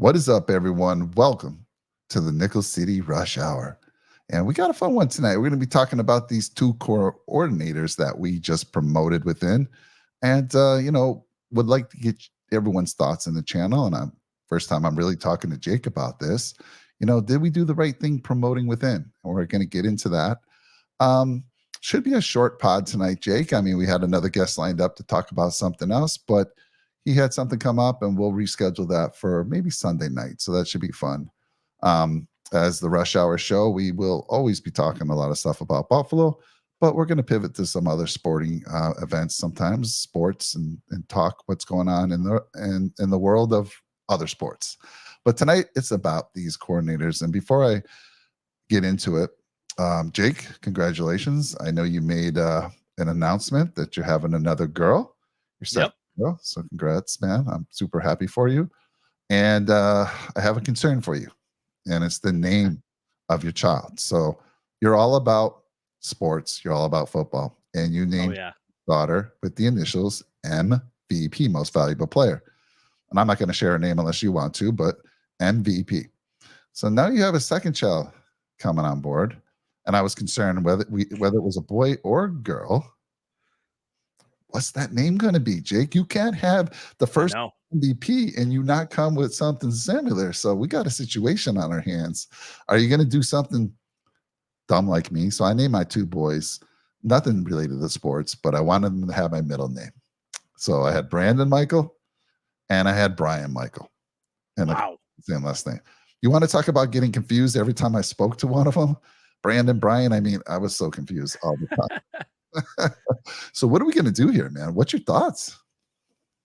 What is up, everyone? Welcome to the Nickel City Rush Hour. And we got a fun one tonight. We're going to be talking about these two coordinators that we just promoted within. And, would like to get everyone's thoughts in the channel. And first time I'm really talking to Jake about this. Did we do the right thing promoting within? And we're going to get into that. Should be a short pod tonight, Jake. I mean, we had another guest lined up to talk about something else, but he had something come up and we'll reschedule that for maybe Sunday night. So that should be fun. As the Rush Hour show, we will always be talking a lot of stuff about Buffalo, but we're going to pivot to some other sporting events sometimes, sports, and talk what's going on in the world of other sports. But tonight it's about these coordinators. And before I get into it, Jake, congratulations. I know you made an announcement that you're having another girl. You're set. Yep. Well, so congrats, man. I'm super happy for you. And I have a concern for you, and it's the name of your child. So you're all about sports. You're all about football. And you named your daughter with the initials MVP, Most Valuable Player. And I'm not going to share her name unless you want to, but MVP. So now you have a second child coming on board. And I was concerned whether it was a boy or a girl. What's that name going to be, Jake? You can't have the first MVP and you not come with something similar. So we got a situation on our hands. Are you going to do something dumb like me? So I named my two boys, nothing related to sports, but I wanted them to have my middle name. So I had Brandon Michael and I had Brian Michael. And same last name. You want to talk about getting confused every time I spoke to one of them? Brandon, Brian, I mean, I was so confused all the time. So what are we going to do here, man? What's your thoughts?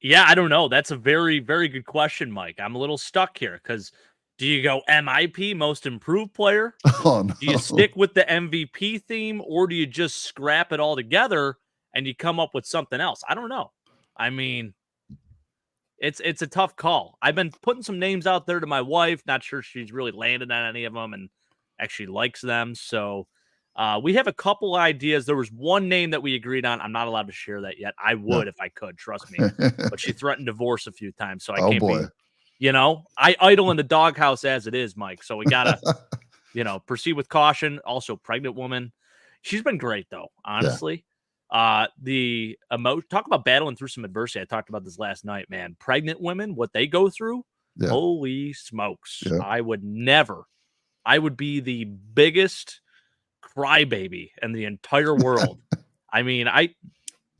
Yeah, I don't know. That's a very, very good question, Mike. I'm a little stuck here because do you go MIP, Most Improved Player? Oh, no. Do you stick with the MVP theme, or do you just scrap it all together and you come up with something else? I don't know. I mean, it's a tough call. I've been putting some names out there to my wife. Not sure she's really landed on any of them and actually likes them. So we have a couple ideas. There was one name that we agreed on. I'm not allowed to share that yet. I would if I could, trust me. But she threatened divorce a few times, so I can't be, I idle in the doghouse as it is, Mike. So we gotta, proceed with caution. Also, pregnant woman. She's been great though, honestly. Yeah. Talk about battling through some adversity. I talked about this last night, man. Pregnant women, what they go through, holy smokes. Yeah. I would be the biggest crybaby in the entire world. I mean,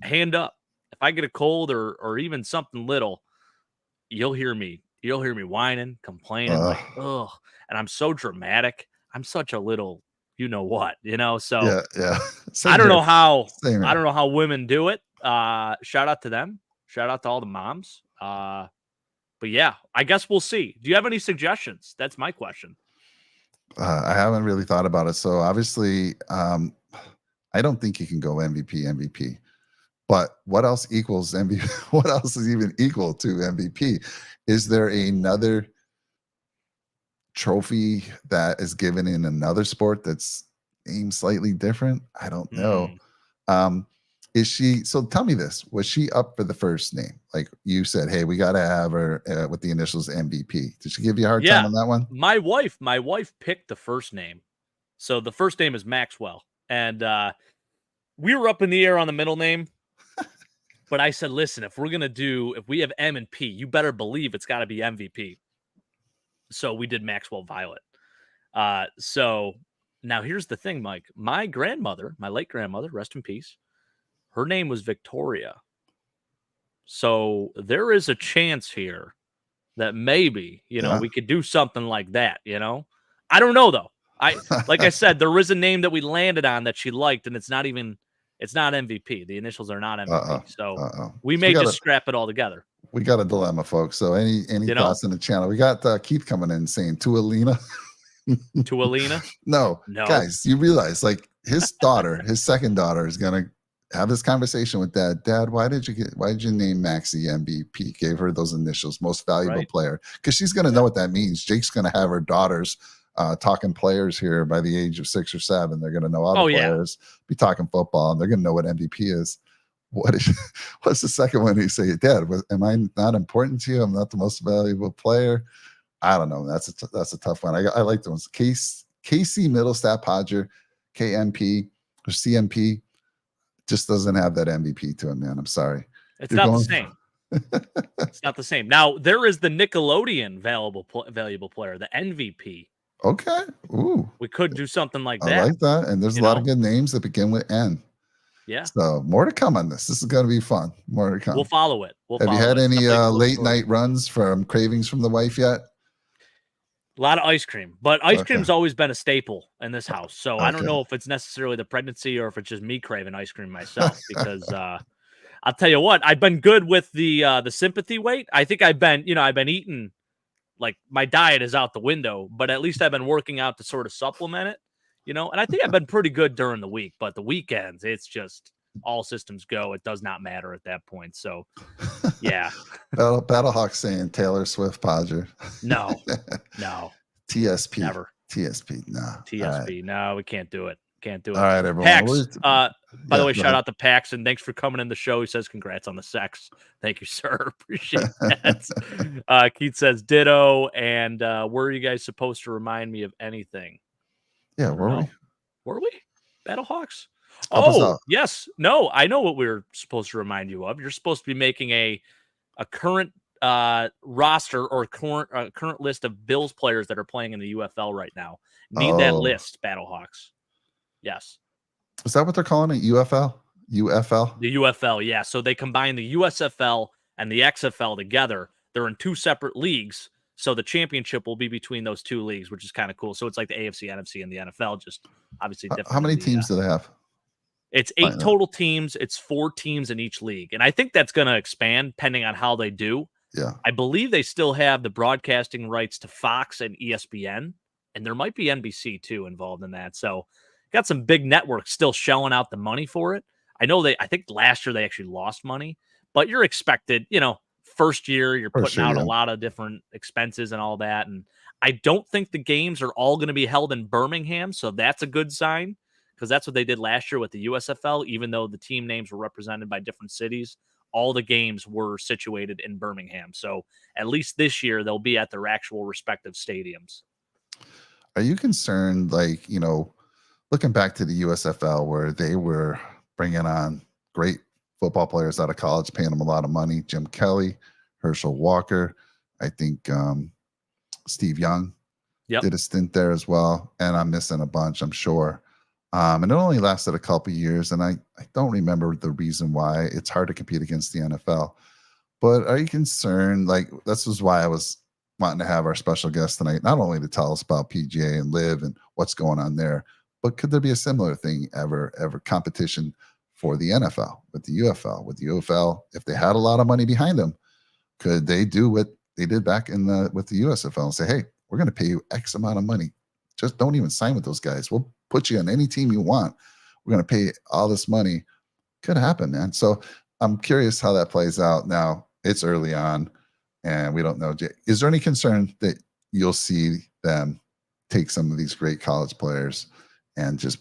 hand up. If I get a cold or even something little, you'll hear me whining, complaining, like, ugh. And I'm so dramatic. I'm such a little, so yeah. I don't know how women do it. Shout out to them. Shout out to all the moms. But yeah, I guess we'll see. Do you have any suggestions? That's my question. I haven't really thought about it. So obviously, I don't think you can go MVP. But what else equals MVP? What else is even equal to MVP? Is there another trophy that is given in another sport that's named slightly different? I don't know. Is she? So tell me this: was she up for the first name? Like you said, hey, we got to have her with the initials MVP. Did she give you a hard time on that one? My wife picked the first name, so the first name is Maxwell, and we were up in the air on the middle name. But I said, listen, if we have M and P, you better believe it's got to be MVP. So we did Maxwell Violet. So now here's the thing, Mike. My late grandmother, rest in peace. Her name was Victoria. So there is a chance here that maybe, we could do something like that, I don't know, though. Like I said, there is a name that we landed on that she liked, and it's not MVP. The initials are not MVP. So we may just scrap it all together. We got a dilemma, folks. So any thoughts in the channel? We got Keith coming in saying Tualina. Tualina? No. Guys, you realize like his second daughter is going to have this conversation with Dad, why did you name Maxie MVP? Gave her those initials, Most Valuable Player. Because she's going to know what that means. Jake's going to have her daughters talking players here by the age of 6 or 7. They're going to know all the players, be talking football, and they're going to know what MVP is. What's the second one you say? Dad, am I not important to you? I'm not the most valuable player. I don't know. That's a tough one. I like those. KC Middlestat Podger, KMP or CMP just doesn't have that MVP to him, man. I'm sorry. It's You're not the going. same. It's not the same. Now, there is the Nickelodeon valuable player, the MVP. Okay. Ooh. We could do something like I that. like that. And there's a lot of good names that begin with N. Yeah. So more to come on this. This is going to be fun. More to come. We'll follow it. Have you had any late night runs from cravings from the wife yet? A lot of ice cream, but ice cream's always been a staple in this house. So I don't know if it's necessarily the pregnancy or if it's just me craving ice cream myself. Because I'll tell you what, I've been good with the sympathy weight. I think I've been eating, like, my diet is out the window, but at least I've been working out to sort of supplement it, and I think I've been pretty good during the week, but the weekends, it's just all systems go. It does not matter at that point. So yeah. Battlehawk saying Taylor Swift Podger. No. TSP. Never. TSP. No. TSP. Right. No, we can't do it. Can't do it. All right, everyone. Pax, by the way, shout out to Paxton. Thanks for coming in the show. He says, congrats on the sex. Thank you, sir. Appreciate that. Keith says, ditto. And were you guys supposed to remind me of anything? Yeah, were we? Were we? Battlehawks? Yes. No, I know what we were supposed to remind you of. You're supposed to be making a current roster or current list of Bills players that are playing in the UFL right now. Need that list, Battlehawks. Yes. Is that what they're calling it? UFL? UFL? The UFL, yeah. So they combine the USFL and the XFL together. They're in two separate leagues. So the championship will be between those two leagues, which is kind of cool. So it's like the AFC, NFC, and the NFL, just obviously different. How many teams do they have? It's 8 total teams. It's 4 teams in each league. And I think that's going to expand depending on how they do. Yeah. I believe they still have the broadcasting rights to Fox and ESPN, and there might be NBC too involved in that. So got some big networks still shelling out the money for it. I think last year they actually lost money, but you're expected, first year you're putting out a lot of different expenses and all that. And I don't think the games are all going to be held in Birmingham. So that's a good sign, because that's what they did last year with the USFL. Even though the team names were represented by different cities, all the games were situated in Birmingham. So at least this year they'll be at their actual respective stadiums. Are you concerned, looking back to the USFL, where they were bringing on great football players out of college, paying them a lot of money? Jim Kelly, Herschel Walker, I think Steve Young did a stint there as well. And I'm missing a bunch, I'm sure. And it only lasted a couple of years. And I don't remember the reason why. It's hard to compete against the NFL. But are you concerned? This is why I was wanting to have our special guest tonight, not only to tell us about PGA and LIV and what's going on there, but could there be a similar thing ever competition for the NFL with the UFL? With the UFL, if they had a lot of money behind them, could they do what they did back with the USFL and say, hey, we're going to pay you X amount of money. Just don't even sign with those guys. We'll put you on any team you want. We're going to pay all this money. Could happen, man. So I'm curious how that plays out. Now, it's early on, and we don't know. Is there any concern that you'll see them take some of these great college players and just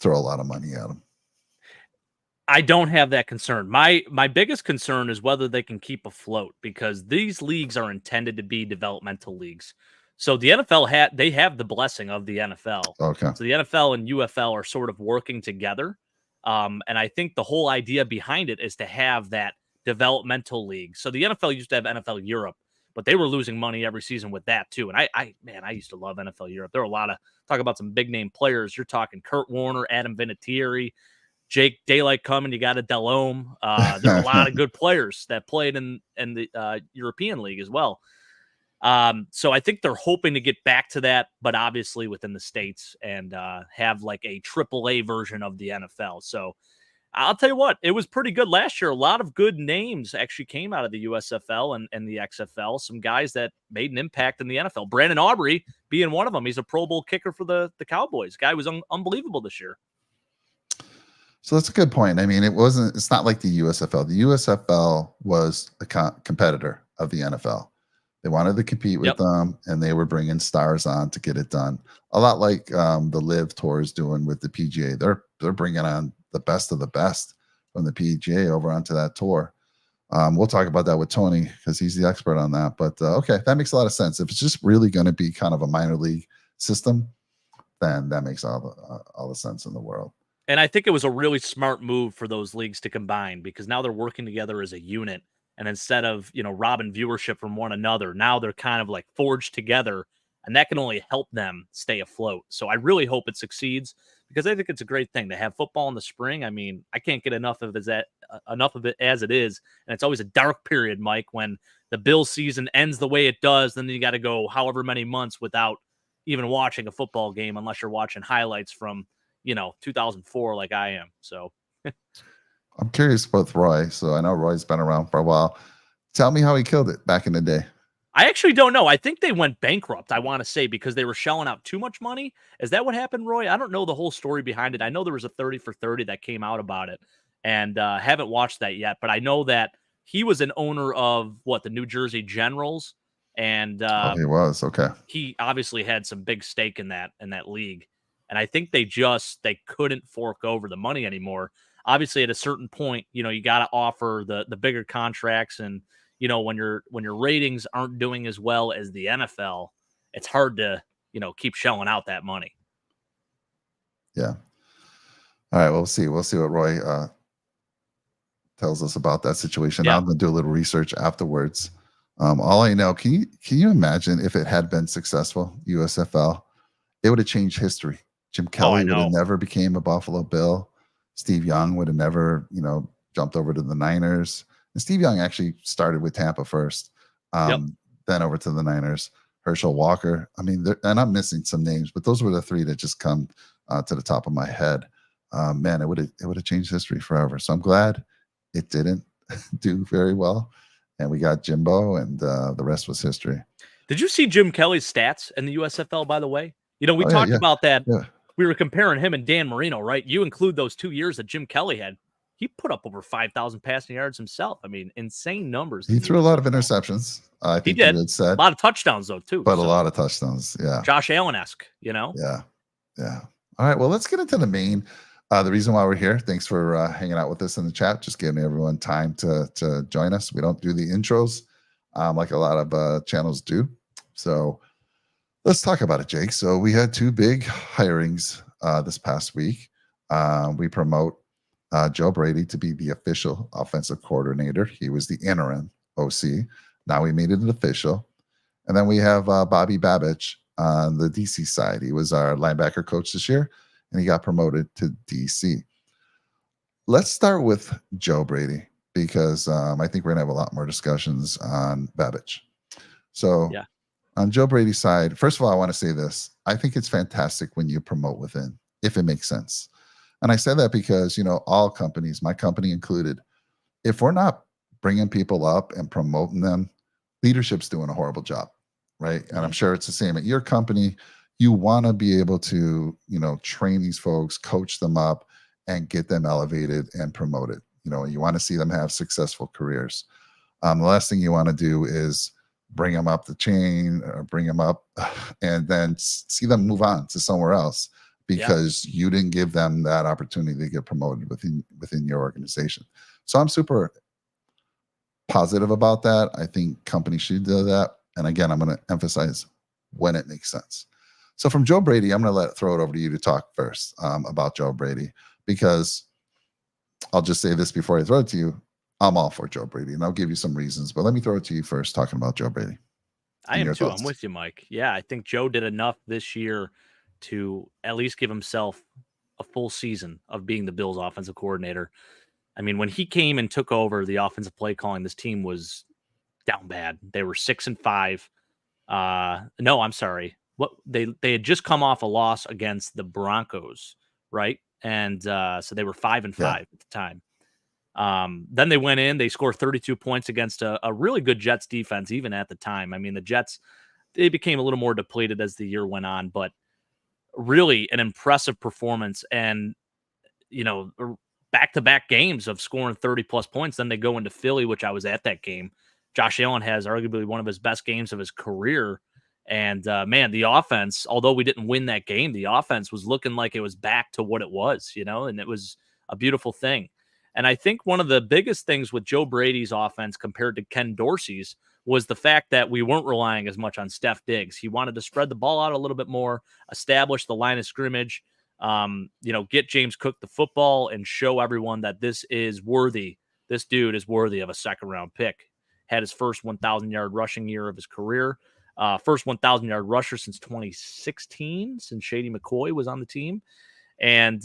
throw a lot of money at them? I don't have that concern. My biggest concern is whether they can keep afloat, because these leagues are intended to be developmental leagues. So the NFL they have the blessing of the NFL. Okay. So the NFL and UFL are sort of working together. And I think the whole idea behind it is to have that developmental league. So the NFL used to have NFL Europe, but they were losing money every season with that too. And I used to love NFL Europe. There were a lot of talk about some big name players. You're talking Kurt Warner, Adam Vinatieri, Jake Daylight coming. You got a Delhomme. There are a lot of good players that played in the European League as well. So I think they're hoping to get back to that, but obviously within the States, and have like a AAA version of the NFL. So I'll tell you what, it was pretty good last year. A lot of good names actually came out of the USFL and the XFL. Some guys that made an impact in the NFL. Brandon Aubrey being one of them. He's a Pro Bowl kicker for the Cowboys. Guy was unbelievable this year. So that's a good point. I mean, it's not like the USFL. The USFL was a competitor of the NFL. They wanted to compete with them, and they were bringing stars on to get it done. A lot like the LIV Tour is doing with the PGA. They're bringing on the best of the best from the PGA over onto that tour. We'll talk about that with Tony because he's the expert on that. But okay, that makes a lot of sense. If it's just really going to be kind of a minor league system, then that makes all the sense in the world. And I think it was a really smart move for those leagues to combine because now they're working together as a unit. And instead of, robbing viewership from one another, now they're kind of like forged together, and that can only help them stay afloat. So I really hope it succeeds because I think it's a great thing to have football in the spring. I mean, I can't get enough of it as it is. And it's always a dark period, Mike, when the Bills season ends the way it does. Then you got to go however many months without even watching a football game unless you're watching highlights from 2004 like I am. So I'm curious about Roy. So I know Roy's been around for a while. Tell me how he killed it back in the day. I actually don't know. I think they went bankrupt, I want to say, because they were shelling out too much money. Is that what happened, Roy? I don't know the whole story behind it. I know there was a 30 for 30 that came out about it, and haven't watched that yet. But I know that he was an owner of the New Jersey Generals, and Oh, he was. Okay. he obviously had some big stake in that league. And I think they couldn't fork over the money anymore. Obviously, at a certain point, you got to offer the bigger contracts, and when your ratings aren't doing as well as the NFL, it's hard to keep shelling out that money. Yeah. All right. We'll see. We'll see what Roy tells us about that situation. Yeah. I'm gonna do a little research afterwards. All I know, can you imagine if it had been successful, USFL? It would have changed history. Jim Kelly would have never became a Buffalo Bill. Steve Young would have never, jumped over to the Niners. And Steve Young actually started with Tampa first, then over to the Niners. Herschel Walker. I mean, and I'm missing some names, but those were the three that just come to the top of my head. Man, it would have changed history forever. So I'm glad it didn't do very well, and we got Jimbo, and the rest was history. Did you see Jim Kelly's stats in the USFL, by the way? We talked about that. Yeah. We were comparing him and Dan Marino, right? You include those 2 years that Jim Kelly had. He put up over 5,000 passing yards himself. I mean, insane numbers. He threw a lot of interceptions. I think he did. You had said. A lot of touchdowns, though, too. But a lot of touchdowns, yeah. Josh Allen-esque, Yeah. All right, well, let's get into the main. The reason why we're here. Thanks for hanging out with us in the chat. Just giving everyone time to join us. We don't do the intros like a lot of channels do. So let's talk about it, Jake. So we had two big hirings this past week. We promote Joe Brady to be the official offensive coordinator. He was the interim OC. Now we made it an official. And then we have Bobby Babich on the DC side. He was our linebacker coach this year, and he got promoted to DC. Let's start with Joe Brady because I think we're going to have a lot more discussions on Babich. So on Joe Brady's side, first of all, I want to say this. I think it's fantastic when you promote within, if it makes sense. And I say that because, all companies, my company included, if we're not bringing people up and promoting them, leadership's doing a horrible job, right? And I'm sure it's the same at your company. You want to be able to, train these folks, coach them up, and get them elevated and promoted. You want to see them have successful careers. The last thing you want to do is bring them up the chain or bring them up and then see them move on to somewhere else because you didn't give them that opportunity to get promoted within your organization. So I'm super positive about that. I think companies should do that. And again, I'm going to emphasize when it makes sense. So from Joe Brady, I'm going to throw it over to you to talk first about Joe Brady, because I'll just say this before I throw it to you. I'm all for Joe Brady, and I'll give you some reasons. But let me throw it to you first, talking about Joe Brady. I am too. I'm with you, Mike. Yeah, I think Joe did enough this year to at least give himself a full season of being the Bills' offensive coordinator. I mean, when he came and took over the offensive play calling, this team was down bad. They were 6-5. No, I'm sorry. They had just come off a loss against the Broncos, right? And so they were 5-5 at the time. Then they went in, they scored 32 points against a really good Jets defense, even at the time. I mean, the Jets, they became a little more depleted as the year went on, but really an impressive performance. And, back-to-back games of scoring 30 plus points. Then they go into Philly, which I was at that game. Josh Allen has arguably one of his best games of his career. And man, the offense, although we didn't win that game, the offense was looking like it was back to what it was, and it was a beautiful thing. And I think one of the biggest things with Joe Brady's offense compared to Ken Dorsey's was the fact that we weren't relying as much on Steph Diggs. He wanted to spread the ball out a little bit more, establish the line of scrimmage, get James Cook the football and show everyone that this is worthy. This dude is worthy of a second-round pick. Had his first 1,000-yard rushing year of his career. First 1,000-yard rusher since 2016, since Shady McCoy was on the team. And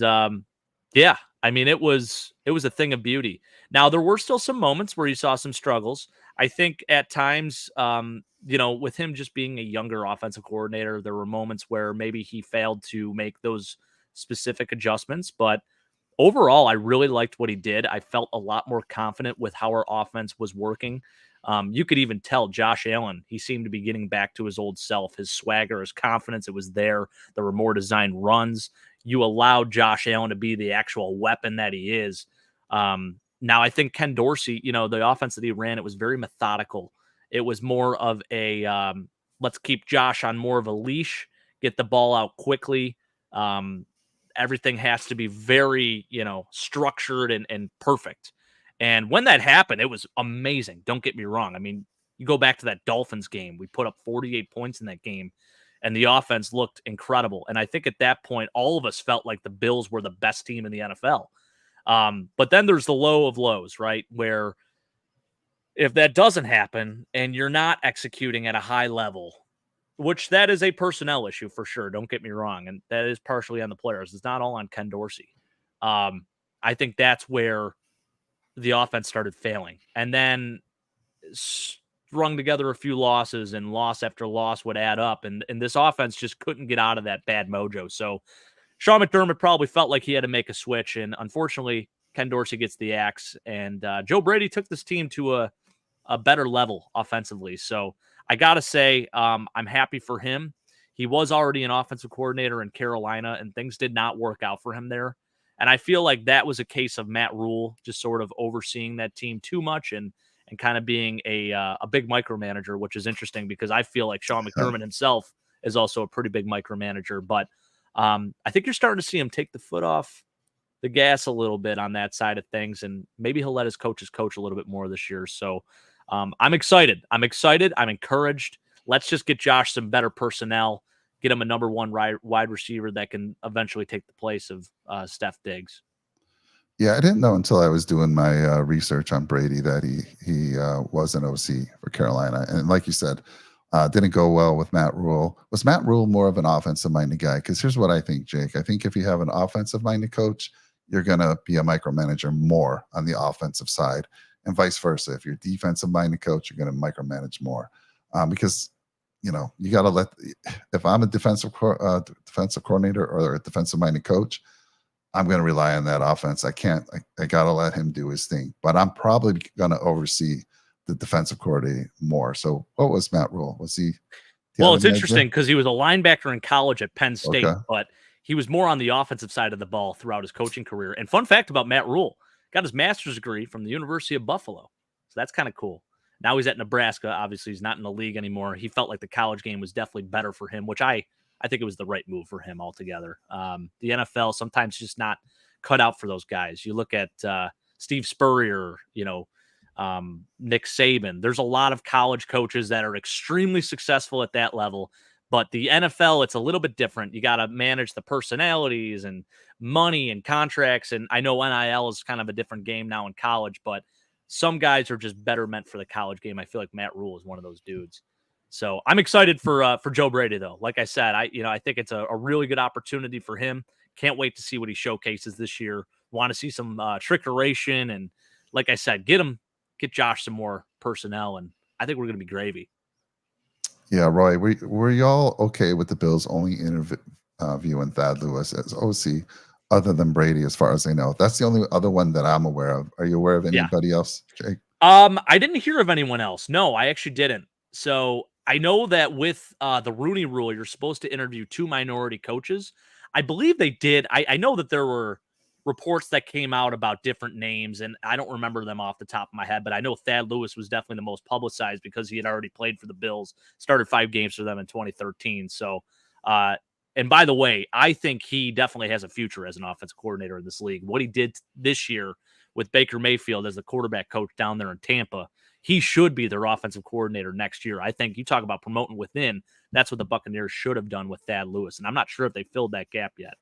it was a thing of beauty. Now, there were still some moments where you saw some struggles. I think at times, with him just being a younger offensive coordinator, there were moments where maybe he failed to make those specific adjustments. But overall, I really liked what he did. I felt a lot more confident with how our offense was working. You could even tell Josh Allen, he seemed to be getting back to his old self, his swagger, his confidence. It was there. There were more designed runs. You allowed Josh Allen to be the actual weapon that he is. Now, I think Ken Dorsey, the offense that he ran, it was very methodical. It was more of a let's keep Josh on more of a leash, get the ball out quickly. Everything has to be very, structured and perfect. And when that happened, it was amazing. Don't get me wrong. I mean, you go back to that Dolphins game. We put up 48 points in that game, and the offense looked incredible. And I think at that point, all of us felt like the Bills were the best team in the NFL. But then there's the low of lows, right? Where if that doesn't happen and you're not executing at a high level, which that is a personnel issue for sure. Don't get me wrong. And that is partially on the players. It's not all on Ken Dorsey. I think that's where the offense started failing. And then strung together a few losses, and loss after loss would add up. And this offense just couldn't get out of that bad mojo. So Sean McDermott probably felt like he had to make a switch. And unfortunately, Ken Dorsey gets the axe. And Joe Brady took this team to a better level offensively. So I got to say, I'm happy for him. He was already an offensive coordinator in Carolina, and things did not work out for him there. And I feel like that was a case of Matt Rule just sort of overseeing that team too much and kind of being a big micromanager, which is interesting because I feel like Sean McDermott himself is also a pretty big micromanager. But I think you're starting to see him take the foot off the gas a little bit on that side of things, and maybe he'll let his coaches coach a little bit more this year. So I'm excited. I'm encouraged. Let's just get Josh some better personnel, get him a number one wide receiver that can eventually take the place of Steph Diggs. Yeah, I didn't know until I was doing my research on Brady that he was an OC for Carolina, and like you said, didn't go well with Matt Rule. Was Matt Rule more of an offensive-minded guy? Because here's what I think, Jake. I think if you have an offensive-minded coach, you're going to be a micromanager more on the offensive side, and vice versa. If you're a defensive-minded coach, you're going to micromanage more because you got to let. If I'm a defensive coordinator or a defensive-minded coach, I'm going to rely on that offense. I can't. I got to let him do his thing. But I'm probably going to oversee the defensive coordinator more. So, what was Matt Rule? Was he? Well, it's interesting because he was a linebacker in college at Penn State, Okay. but he was more on the offensive side of the ball throughout his coaching career. And fun fact about Matt Rule, got his master's degree from the University of Buffalo. So that's kind of cool. Now he's at Nebraska. Obviously, he's not in the league anymore. He felt like the college game was definitely better for him, which I think it was the right move for him altogether. The NFL sometimes just not cut out for those guys. You look at Steve Spurrier, Nick Saban. There's a lot of college coaches that are extremely successful at that level, but the NFL, it's a little bit different. You got to manage the personalities and money and contracts. And I know NIL is kind of a different game now in college, but some guys are just better meant for the college game. I feel like Matt Rule is one of those dudes. So I'm excited for Joe Brady, though. Like I said, I think it's a really good opportunity for him. Can't wait to see what he showcases this year. Want to see some trickeration, and like I said, get Josh some more personnel, and I think we're going to be gravy. Yeah, Roy, were y'all okay with the Bills only interviewing Thad Lewis as OC, other than Brady, as far as I know? That's the only other one that I'm aware of. Are you aware of anybody else, Jake? I didn't hear of anyone else. No, I actually didn't. So I know that with the Rooney Rule, you're supposed to interview 2 minority coaches. I believe they did. I know that there were reports that came out about different names, and I don't remember them off the top of my head, but I know Thad Lewis was definitely the most publicized because he had already played for the Bills, started 5 games for them in 2013. So, and by the way, I think he definitely has a future as an offensive coordinator in this league. What he did this year with Baker Mayfield as the quarterback coach down there in Tampa. He should be their offensive coordinator next year. I think you talk about promoting within. That's what the Buccaneers should have done with Thad Lewis. And I'm not sure if they filled that gap yet.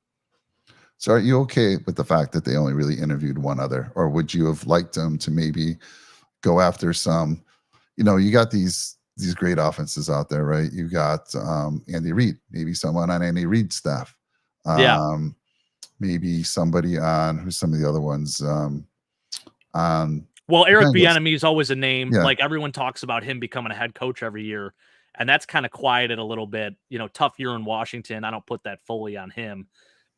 So are you okay with the fact that they only really interviewed one other, or would you have liked them to maybe go after some, you got these great offenses out there, right? You got Andy Reid, maybe someone on Andy Reid's staff. Yeah. Maybe somebody on who's some of the other ones on Well, the Eric Bengals. Bieniemy is always a name. Yeah. Like everyone talks about him becoming a head coach every year, and that's kind of quieted a little bit. Tough year in Washington. I don't put that fully on him,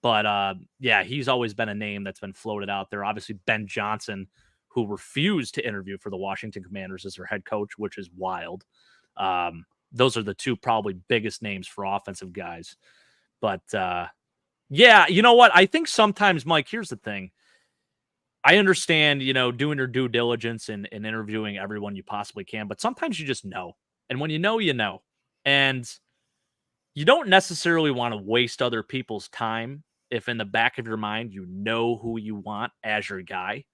but yeah, he's always been a name that's been floated out there. Obviously, Ben Johnson, who refused to interview for the Washington Commanders as their head coach, which is wild. Those are the two probably biggest names for offensive guys. But yeah, you know what? I think sometimes, Mike, here's the thing. I understand, doing your due diligence and interviewing everyone you possibly can, but sometimes you just know. And when you know, you know. And you don't necessarily want to waste other people's time if in the back of your mind you know who you want as your guy.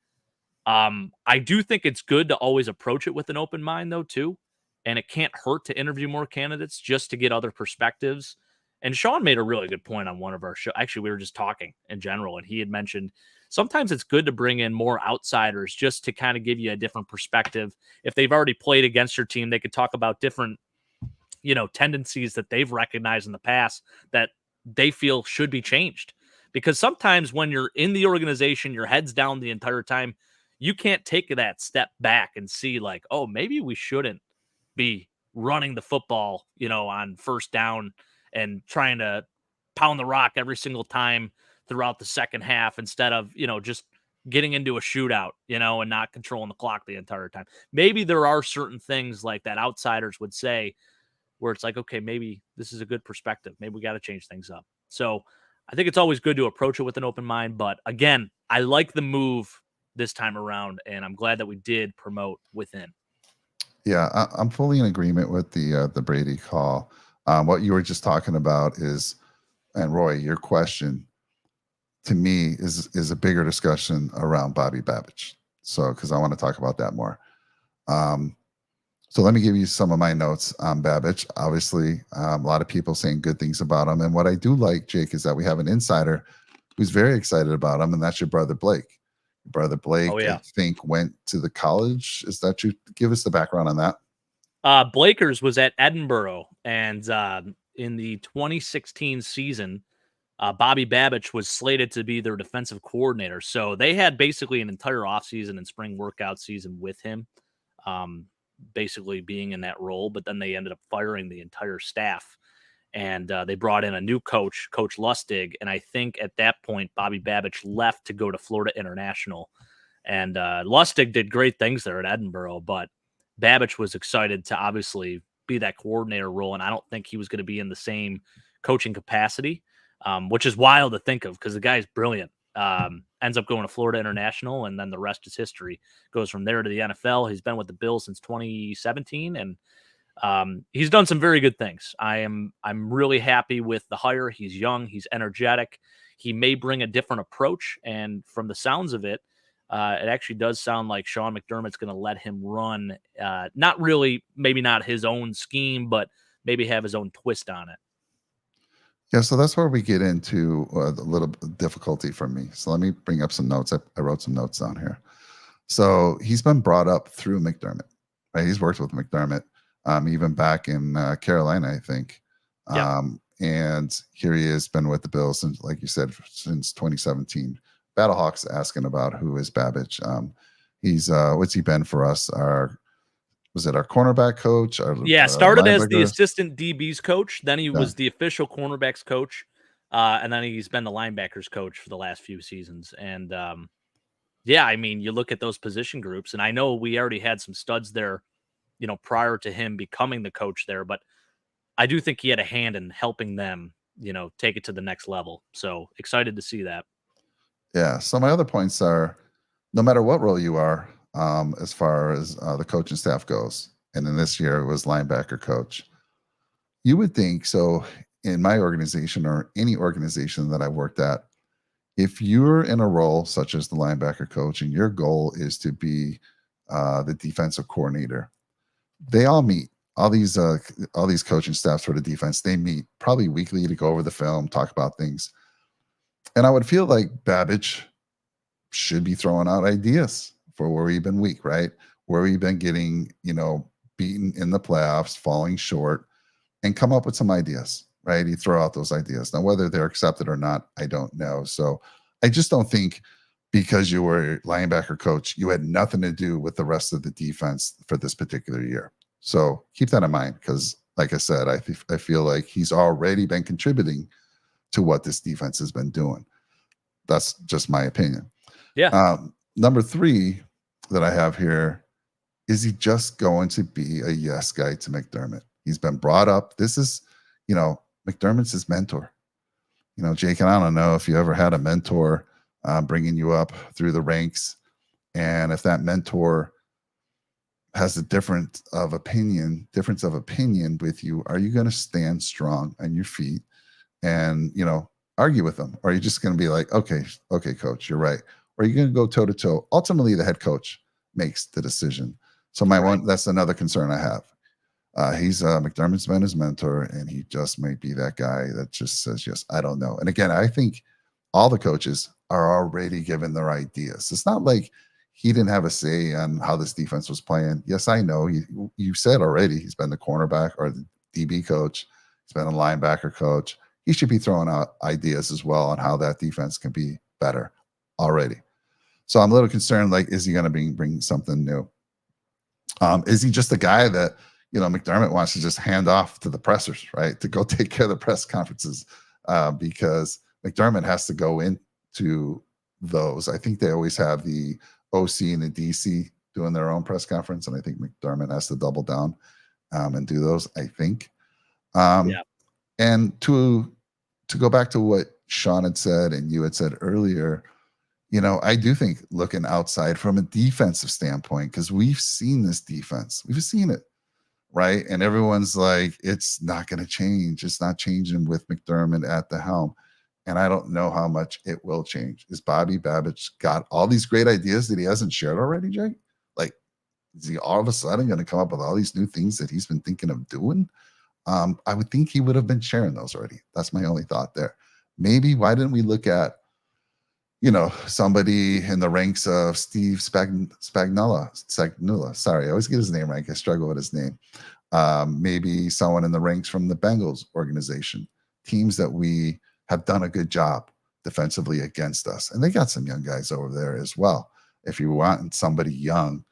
I do think it's good to always approach it with an open mind, though, too. And it can't hurt to interview more candidates just to get other perspectives. And Sean made a really good point on one of our shows. Actually, we were just talking in general, and he had mentioned sometimes it's good to bring in more outsiders just to kind of give you a different perspective. If they've already played against your team, they could talk about different, tendencies that they've recognized in the past that they feel should be changed. Because sometimes when you're in the organization, your head's down the entire time, you can't take that step back and see like, oh, maybe we shouldn't be running the football, on first down and trying to pound the rock every single time throughout the second half instead of, just getting into a shootout, and not controlling the clock the entire time. Maybe there are certain things like that outsiders would say where it's like, okay, maybe this is a good perspective. Maybe we got to change things up. So I think it's always good to approach it with an open mind. But again, I like the move this time around, and I'm glad that we did promote within. Yeah, I'm fully in agreement with the Brady call. What you were just talking about is, and Roy, your question to me is a bigger discussion around Bobby Babich. So, because I want to talk about that more. So let me give you some of my notes on Babich. Obviously, a lot of people saying good things about him. And what I do like, Jake, is that we have an insider who's very excited about him, and that's your brother Blake. Your brother Blake, Oh, yeah. I think, went to the college. Is that you? Give us the background on that. Blakers was at Edinburgh, and in the 2016 season, Bobby Babich was slated to be their defensive coordinator. So they had basically an entire offseason and spring workout season with him, basically being in that role. But then they ended up firing the entire staff, and they brought in a new coach, Coach Lustig. And I think at that point, Bobby Babich left to go to Florida International. And Lustig did great things there at Edinburgh, but Babich was excited to obviously be that coordinator role. And I don't think he was going to be in the same coaching capacity, which is wild to think of because the guy's brilliant. Ends up going to Florida International, and then the rest is history. Goes from there to the NFL. He's been with the Bills since 2017, and he's done some very good things. I'm really happy with the hire. He's young. He's energetic. He may bring a different approach, and from the sounds of it, it actually does sound like Sean McDermott's going to let him run, not really, maybe not his own scheme, but maybe have his own twist on it. Yeah, so that's where we get into a little difficulty for me. So let me bring up some notes. I wrote some notes down here. So he's been brought up through McDermott, right? He's worked with McDermott, even back in Carolina, I think. Yeah. And here he has been with the Bills since, like you said, since 2017. Battlehawks asking about who is Babich. He's what's he been for us? Was it our cornerback coach? Started as the assistant DB's coach. Then he was the official cornerbacks coach. And then he's been the linebackers coach for the last few seasons. And I mean, you look at those position groups, and I know we already had some studs there, prior to him becoming the coach there, but I do think he had a hand in helping them, take it to the next level. So excited to see that. Yeah. So my other points are, no matter what role you are, as far as the coaching staff goes, and in this year it was linebacker coach, you would think so in my organization or any organization that I worked at, if you're in a role such as the linebacker coach and your goal is to be the defensive coordinator, they all meet. All these coaching staffs for the defense, they meet probably weekly to go over the film, talk about things. And I would feel like Babich should be throwing out ideas for where we've been weak, right? Where we've been getting, beaten in the playoffs, falling short, and come up with some ideas, right? You throw out those ideas. Now, whether they're accepted or not, I don't know. So I just don't think because you were linebacker coach, you had nothing to do with the rest of the defense for this particular year. So keep that in mind because, like I said, I feel like he's already been contributing to what this defense has been doing. That's just my opinion. Yeah. Number 3 that I have here, is he just going to be a yes guy to McDermott? He's been brought up. This is, McDermott's his mentor. Jake, and I don't know if you ever had a mentor bringing you up through the ranks, and if that mentor has a difference of opinion with you, are you going to stand strong on your feet and argue with them, or are you just going to be like, okay, coach, you're right, or are you going to go toe to toe? Ultimately, the head coach makes the decision. So that's another concern I have. He's McDermott's been his mentor, and he just might be that guy that just says yes. I don't know. And again, I think all the coaches are already given their ideas. It's not like he didn't have a say on how this defense was playing. Yes, I know. You said already he's been the cornerback or the DB coach. He's been a linebacker coach. He should be throwing out ideas as well on how that defense can be better already. So I'm a little concerned, like, is he going to bring something new? Is he just a guy that, McDermott wants to just hand off to the pressers, right? To go take care of the press conferences because McDermott has to go into those. I think they always have the OC and the DC doing their own press conference, and I think McDermott has to double down and do those, I think. Yeah. And to go back to what Sean had said and you had said earlier, I do think looking outside from a defensive standpoint, because we've seen this defense, we've seen it, right? And everyone's like, it's not going to change. It's not changing with McDermott at the helm. And I don't know how much it will change. Is Bobby Babich got all these great ideas that he hasn't shared already, Jake? Like, is he all of a sudden going to come up with all these new things that he's been thinking of doing? I would think he would have been sharing those already. That's my only thought there. Maybe why didn't we look at somebody in the ranks of Steve Spagnuolo. Sorry, I always get his name right. I struggle with his name. Maybe someone in the ranks from the Bengals organization, teams that we have done a good job defensively against us. And they got some young guys over there as well. If you want somebody young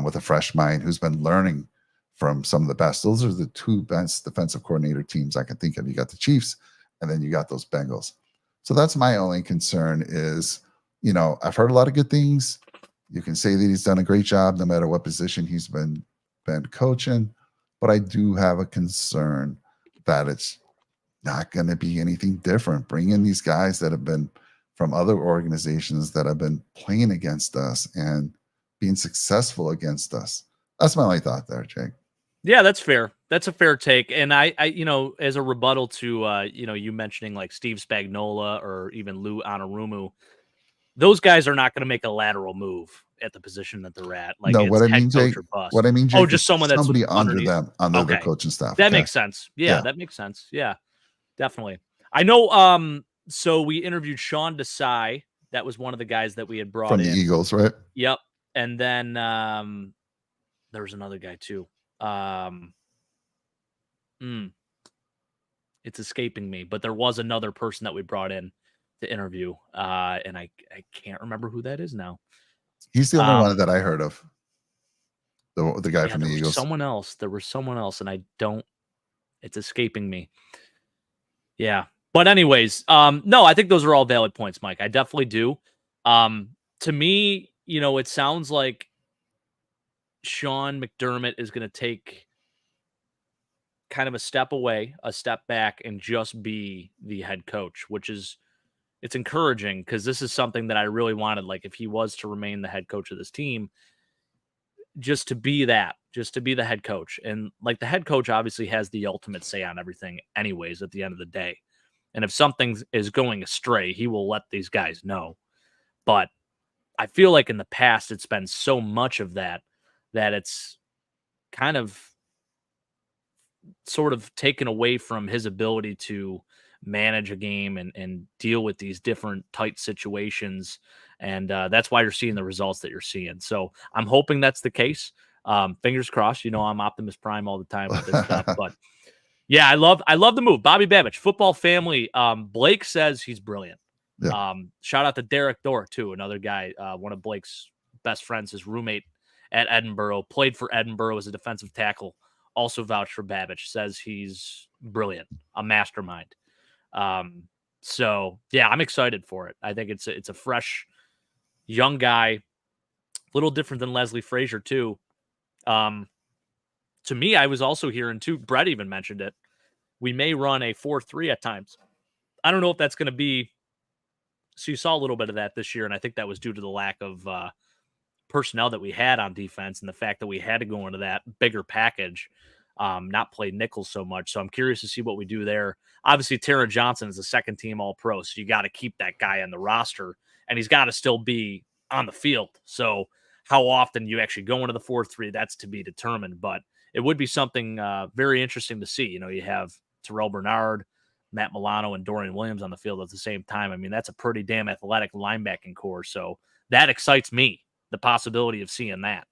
with a fresh mind who's been learning from some of the best, those are the 2 best defensive coordinator teams I can think of. You got the Chiefs, and then you got those Bengals. So that's my only concern is, I've heard a lot of good things. You can say that he's done a great job no matter what position he's been coaching, but I do have a concern that it's not going to be anything different. Bring in these guys that have been from other organizations that have been playing against us and being successful against us. That's my only thought there, Jake. Yeah, that's fair. That's a fair take. And I as a rebuttal to, you mentioning like Steve Spagnuolo or even Lou Anarumu, those guys are not going to make a lateral move at the position that they're at. Like, No, it's what I head mean, coach Jake, or bust. is Just someone that's somebody under underneath. them, under their Okay. coaching staff. That Okay. makes sense. Yeah, Yeah. that makes sense. Yeah, definitely. I know. So we interviewed Sean Desai. That was one of the guys that we had brought From the in. Eagles, right? Yep. And then there was another guy too. It's escaping me, but there was another person that we brought in to interview, and I can't remember who that is now. He's the only one that I heard of. The guy Yeah, from the there was Eagles. someone else. There was someone else, and it's escaping me. Yeah. But anyways, no, I think those are all valid points, Mike. I definitely do. To me, it sounds like Sean McDermott is going to take kind of a step away, a step back, and just be the head coach, which is, it's encouraging because this is something that I really wanted. Like, if he was to remain the head coach of this team, just to be the head coach. And like, the head coach obviously has the ultimate say on everything anyways, at the end of the day. And if something is going astray, he will let these guys know. But I feel like in the past, it's been so much of that it's kind of sort of taken away from his ability to manage a game and deal with these different tight situations. And that's why you're seeing the results that you're seeing. So I'm hoping that's the case. Fingers crossed. I'm Optimus Prime all the time with this stuff. But yeah, I love the move. Bobby Babich, football family. Blake says he's brilliant. Yeah. Shout out to Derek Dorr, too, another guy, one of Blake's best friends, his roommate at Edinburgh, played for Edinburgh as a defensive tackle. Also vouched for Babich, says he's brilliant, a mastermind. So yeah, I'm excited for it. I think it's a fresh, young guy, a little different than Leslie Frazier too. To me, I was also hearing too. Brett even mentioned it. We may run a 4-3 at times. I don't know if that's going to be. So you saw a little bit of that this year, and I think that was due to the lack of personnel that we had on defense and the fact that we had to go into that bigger package, not play nickel so much. So I'm curious to see what we do there. Obviously, Taron Johnson is a second team All Pro, so you got to keep that guy on the roster, and he's got to still be on the field. So how often you actually go into the 4-3, that's to be determined. But it would be something very interesting to see. You have Terrell Bernard, Matt Milano, and Dorian Williams on the field at the same time. I mean, that's a pretty damn athletic linebacking core. So that excites me, the possibility of seeing that.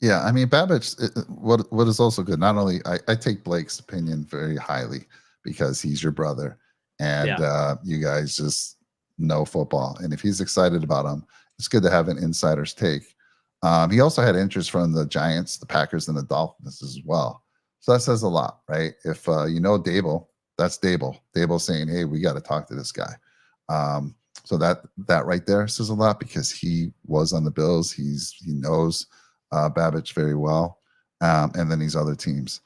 Yeah, I mean, Babich, what is also good, not only I take Blake's opinion very highly because he's your brother and you guys just know football. And if he's excited about him, it's good to have an insider's take. He also had interest from the Giants, the Packers, and the Dolphins as well. So that says a lot, right? If Dable, that's Dable. Dable saying, hey, we got to talk to this guy. So that right there says a lot because he was on the Bills. He knows Babich very well, and then these other teams.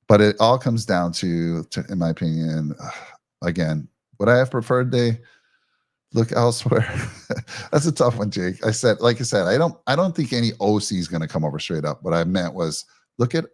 But it all comes down to in my opinion, again, would I have preferred they look elsewhere? That's a tough one, Jake. Like I said, I don't think any OC is going to come over straight up. What I meant was look at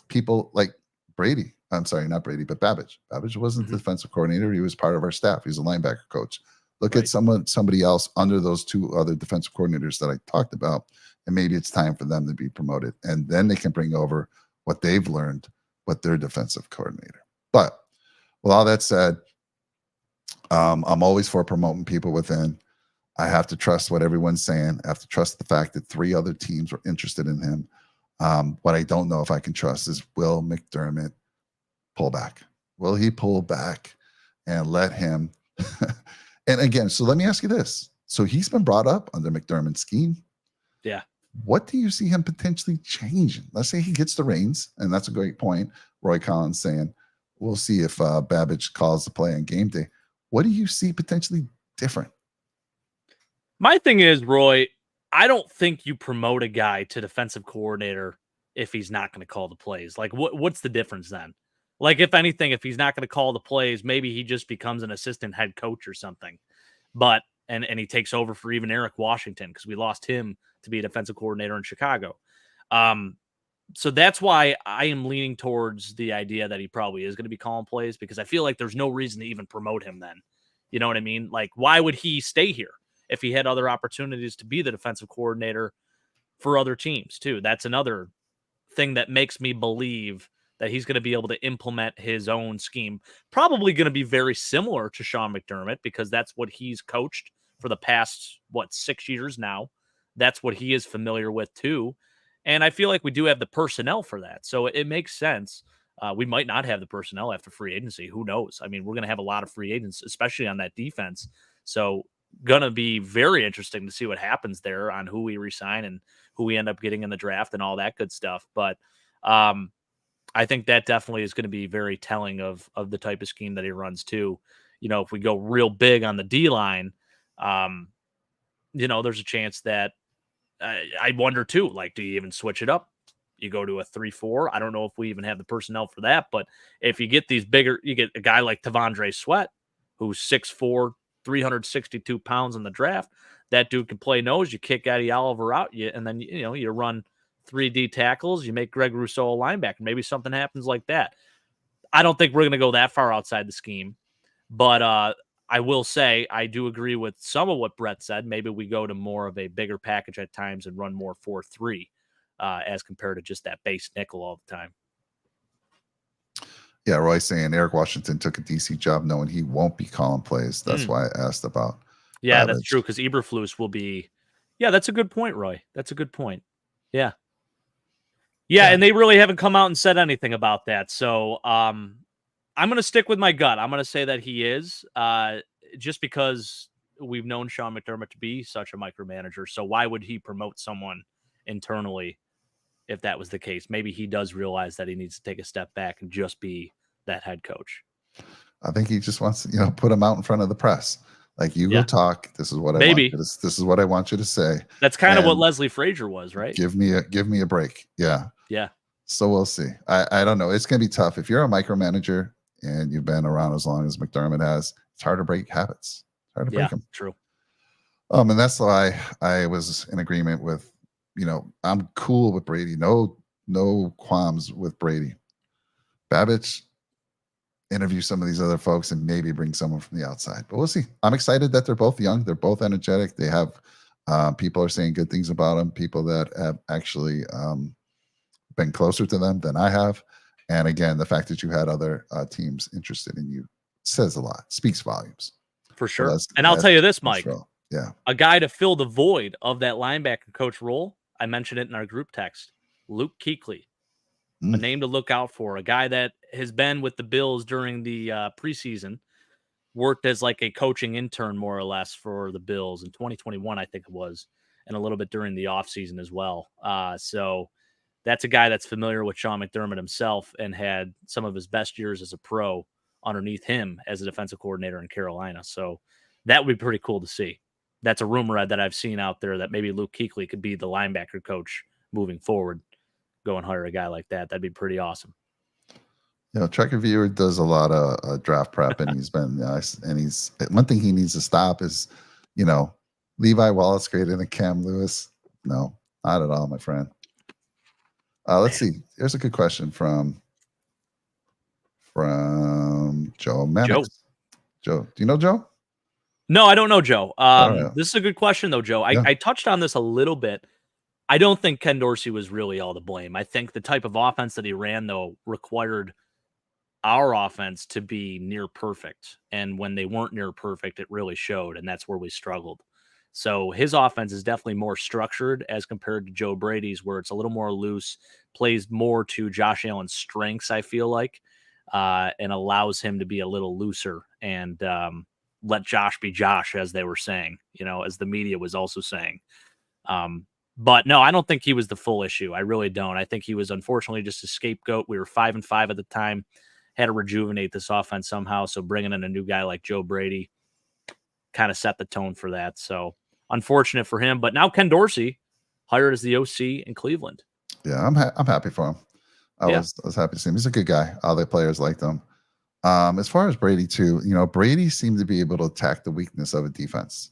people like Brady. I'm sorry, not Brady, but Babich. Babich wasn't the defensive coordinator. He was part of our staff. He's a linebacker coach. Look at somebody else under those two other defensive coordinators that I talked about, and maybe it's time for them to be promoted. And then they can bring over what they've learned with their defensive coordinator. But with all that said, I'm always for promoting people within. I have to trust what everyone's saying. I have to trust the fact that 3 other teams were interested in him. What I don't know if I can trust is will McDermott pull back? Will he pull back and let him? And again, so let me ask you this. So he's been brought up under McDermott's scheme. Yeah. What do you see him potentially changing? Let's say he gets the reins, and that's a great point. Roy Collins saying, we'll see if Babich calls the play on game day. What do you see potentially different? My thing is, Roy, I don't think you promote a guy to defensive coordinator if he's not going to call the plays. Like, what's the difference then? Like, if anything, if he's not going to call the plays, maybe he just becomes an assistant head coach or something. But and he takes over for even Eric Washington because we lost him to be a defensive coordinator in Chicago. So that's why I am leaning towards the idea that he probably is going to be calling plays because I feel like there's no reason to even promote him then. You know what I mean? Like, why would he stay here if he had other opportunities to be the defensive coordinator for other teams too? That's another thing that makes me believe that he's going to be able to implement his own scheme. Probably going to be very similar to Sean McDermott because that's what he's coached for the past, 6 years now. That's what he is familiar with too. And I feel like we do have the personnel for that. So it makes sense. We might not have the personnel after free agency. Who knows? I mean, we're going to have a lot of free agents, especially on that defense. So going to be very interesting to see what happens there on who we resign and who we end up getting in the draft and all that good stuff. But I think that definitely is going to be very telling of the type of scheme that he runs too. If we go real big on the D line, there's a chance that I wonder too, like, do you even switch it up? You go to a 3-4. I don't know if we even have the personnel for that, but if you get you get a guy like Tavondre Sweat, who's 6'4", 362 pounds in the draft. That dude can play nose. You kick Eddie Oliver out, and then you run 3D tackles. You make Greg Rousseau a linebacker. Maybe something happens like that. I don't think we're going to go that far outside the scheme, But I will say I do agree with some of what Brett said. Maybe we go to more of a bigger package at times and run more 4-3 as compared to just that base nickel all the time. Yeah, Roy saying Eric Washington took a DC job knowing he won't be calling plays. That's why I asked about Yeah, that's Babich. true, because Eberflus will be – yeah, that's a good point, Roy. That's a good point. Yeah. Yeah, and they really haven't come out and said anything about that. So I'm going to stick with my gut. I'm going to say that he is just because we've known Sean McDermott to be such a micromanager. So why would he promote someone internally if that was the case? Maybe he does realize that he needs to take a step back and just be that head coach. I think he just wants to, put him out in front of the press. Like, you go talk. This is what I want. This is what I want you to say. That's kind of what Leslie Frazier was, right? Give me a break. Yeah. Yeah. So we'll see. I don't know. It's going to be tough. If you're a micromanager and you've been around as long as McDermott has, it's hard to break habits. It's hard to break them. True. And that's why I was in agreement with, I'm cool with Brady. No qualms with Brady. Babich, interview some of these other folks and maybe bring someone from the outside. But we'll see. I'm excited that they're both young. They're both energetic. They have people are saying good things about them. People that have actually been closer to them than I have. And again, the fact that you had other teams interested in you says a lot, speaks volumes. For sure. So and I'll tell you this, Mike. Yeah. A guy to fill the void of that linebacker coach role, I mentioned it in our group text, Luke Kuechly. A name to look out for, a guy that has been with the Bills during the preseason, worked as like a coaching intern more or less for the Bills in 2021, I think it was, and a little bit during the offseason as well. So that's a guy that's familiar with Sean McDermott himself and had some of his best years as a pro underneath him as a defensive coordinator in Carolina. So that would be pretty cool to see. That's a rumor that I've seen out there that maybe Luke Kuechly could be the linebacker coach moving forward. Go and hire a guy like that. That'd be pretty awesome. Trekker Viewer does a lot of draft prep, and he's been and he's one thing he needs to stop is, Levi Wallace greater than Cam Lewis. No, not at all, my friend. Let's see. Here's a good question from Joe Maddox. Joe, do you know Joe? No, I don't know Joe. This is a good question though, Joe. I touched on this a little bit. I don't think Ken Dorsey was really all to blame. I think the type of offense that he ran, though, required our offense to be near perfect. And when they weren't near perfect, it really showed, and that's where we struggled. So his offense is definitely more structured as compared to Joe Brady's, where it's a little more loose, plays more to Josh Allen's strengths, I feel like, and allows him to be a little looser and let Josh be Josh, as they were saying, as the media was also saying. But no, I don't think he was the full issue. I really don't. I think he was unfortunately just a scapegoat. We were 5-5 at the time, had to rejuvenate this offense somehow. So bringing in a new guy like Joe Brady kind of set the tone for that. So unfortunate for him. But now Ken Dorsey hired as the OC in Cleveland. Yeah, I'm happy for him. I was happy to see him. He's a good guy. All the players liked him. As far as Brady too, Brady seemed to be able to attack the weakness of a defense,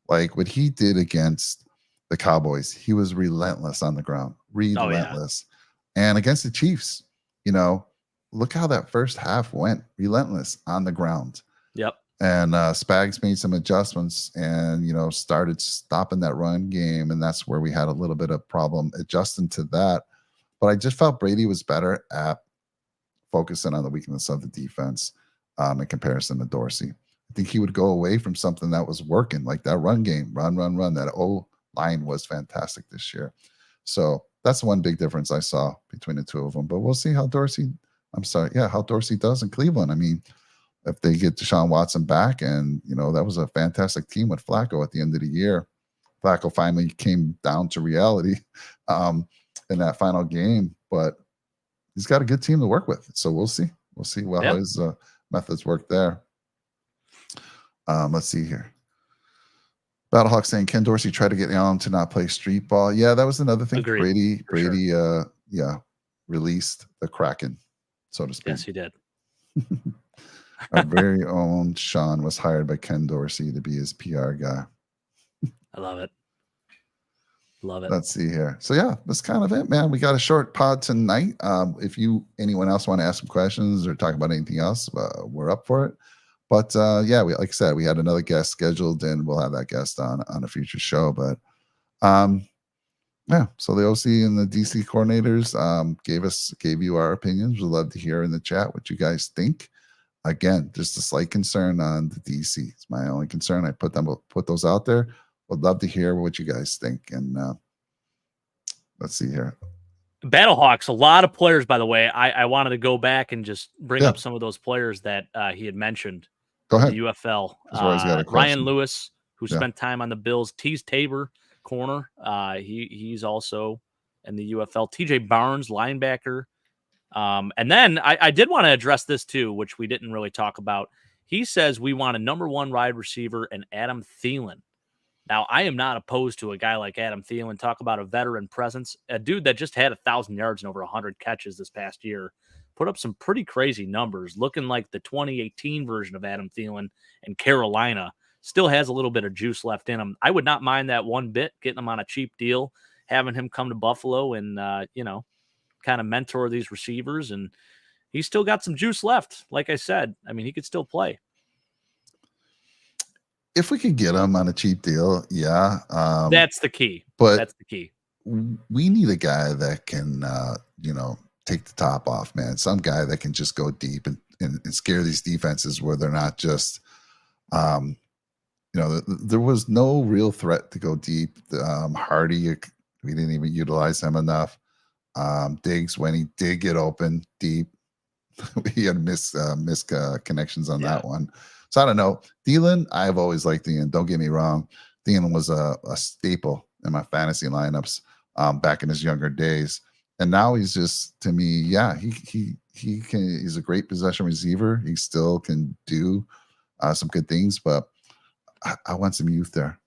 like what he did against the Cowboys. He was relentless on the ground, relentless. And against the Chiefs, look how that first half went, relentless on the ground. Yep. And Spags made some adjustments and, started stopping that run game. And that's where we had a little bit of problem adjusting to that. But I just felt Brady was better at focusing on the weakness of the defense in comparison to Dorsey. I think he would go away from something that was working, like that run game, run. That line was fantastic this year. So that's one big difference I saw between the two of them. But we'll see how Dorsey does in Cleveland. I mean, if they get Deshaun Watson back, and that was a fantastic team with Flacco at the end of the year. Flacco finally came down to reality in that final game, but he's got a good team to work with. So we'll see. How his methods work there. Let's see here. Battlehawk saying Ken Dorsey tried to get Allen to not play street ball. Yeah, that was another thing. Agreed. Brady released the Kraken, so to speak. Yes, he did. Our very own Sean was hired by Ken Dorsey to be his PR guy. I love it. Let's see here. So yeah, that's kind of it, man. We got a short pod tonight. If anyone else want to ask some questions or talk about anything else, we're up for it. But yeah, like I said, we had another guest scheduled, and we'll have that guest on a future show. But yeah, so the OC and the DC coordinators gave you our opinions. We'd love to hear in the chat what you guys think. Again, just a slight concern on the DC. It's my only concern. I put those out there. Would love to hear what you guys think. And let's see here. Battlehawks, a lot of players, by the way. I wanted to go back and just bring Yeah. up some of those players that he had mentioned. Go ahead. The UFL. Roy's got a Ryan question. Lewis, who Yeah. spent time on the Bills. Tease Tabor, corner. He's also in the UFL. TJ Barnes, linebacker. And then I did want to address this too, which we didn't really talk about. He says we want a number one wide receiver and Adam Thielen. Now, I am not opposed to a guy like Adam Thielen. Talk about a veteran presence. A dude that just had 1,000 yards and over 100 catches this past year. Put up some pretty crazy numbers, looking like the 2018 version of Adam Thielen in Carolina. Still has a little bit of juice left in him. I would not mind that one bit, getting him on a cheap deal, having him come to Buffalo and, kind of mentor these receivers. And he's still got some juice left. Like I said, I mean, he could still play. If we could get him on a cheap deal, yeah. That's the key. But that's the key. We need a guy that can, take the top off, man. Some guy that can just go deep and scare these defenses where they're not just, there was no real threat to go deep. Hardy, we didn't even utilize him enough. Diggs, when he did get open deep, he had missed connections on that one. So I don't know. Thielen, I've always liked Thielen. Don't get me wrong. Thielen was a staple in my fantasy lineups back in his younger days. And now he's just, to me, yeah, he's a great possession receiver. He still can do some good things, but I want some youth there.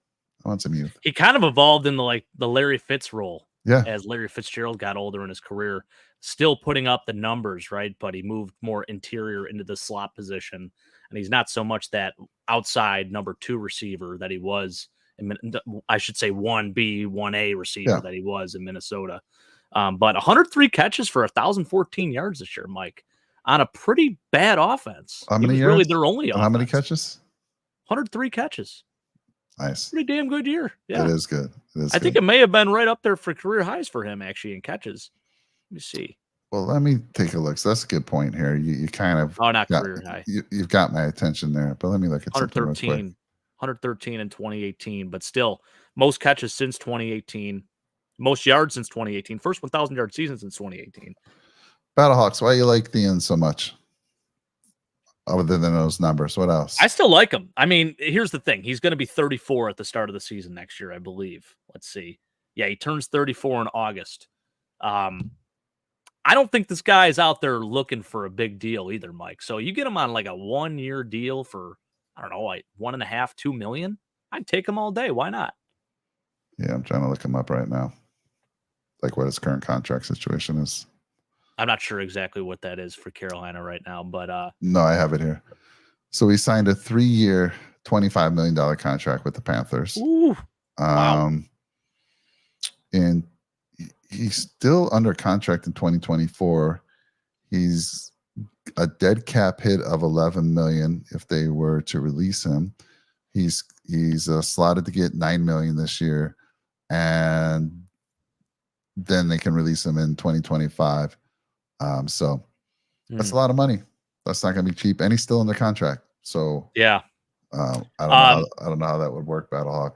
I want some youth. He kind of evolved in the Larry Fitz role. Yeah. As Larry Fitzgerald got older in his career, still putting up the numbers, right? But he moved more interior into the slot position. And he's not so much that outside number 2 receiver that he was, I should say 1B, 1A receiver that he was in Minnesota. But 103 catches for 1,014 yards this year, Mike, on a pretty bad offense. How many yards? Really their only offense. How many catches? 103 catches. Nice. Pretty damn good year. Yeah. It is good. I think it may have been right up there for career highs for him, actually, in catches. Let me see. Well, let me take a look. So that's a good point here. You kind of career high. You've got my attention there, but let me look at 113 in 2018, but still most catches since 2018, most yards since 2018, first 1,000 yard season since 2018. Battlehawks, why you like Thielen so much? Other than those numbers, what else? I still like him. I mean, here's the thing. He's going to be 34 at the start of the season next year, I believe. Let's see. Yeah, he turns 34 in August. I don't think this guy is out there looking for a big deal either, Mike. So you get him on like a 1-year deal for, I don't know, like $1.5, $2 million. I'd take him all day. Why not? Yeah, I'm trying to look him up right now. Like what his current contract situation is. I'm not sure exactly what that is for Carolina right now, but no, I have it here. So he signed a 3-year, $25 million contract with the Panthers. Ooh, wow. And he's still under contract in 2024. He's a dead cap hit of $11 million if they were to release him. He's slotted to get $9 million this year, and then they can release him in 2025. So that's a lot of money. That's not going to be cheap, and he's still under contract. So yeah, I don't know how that would work, Battlehawk.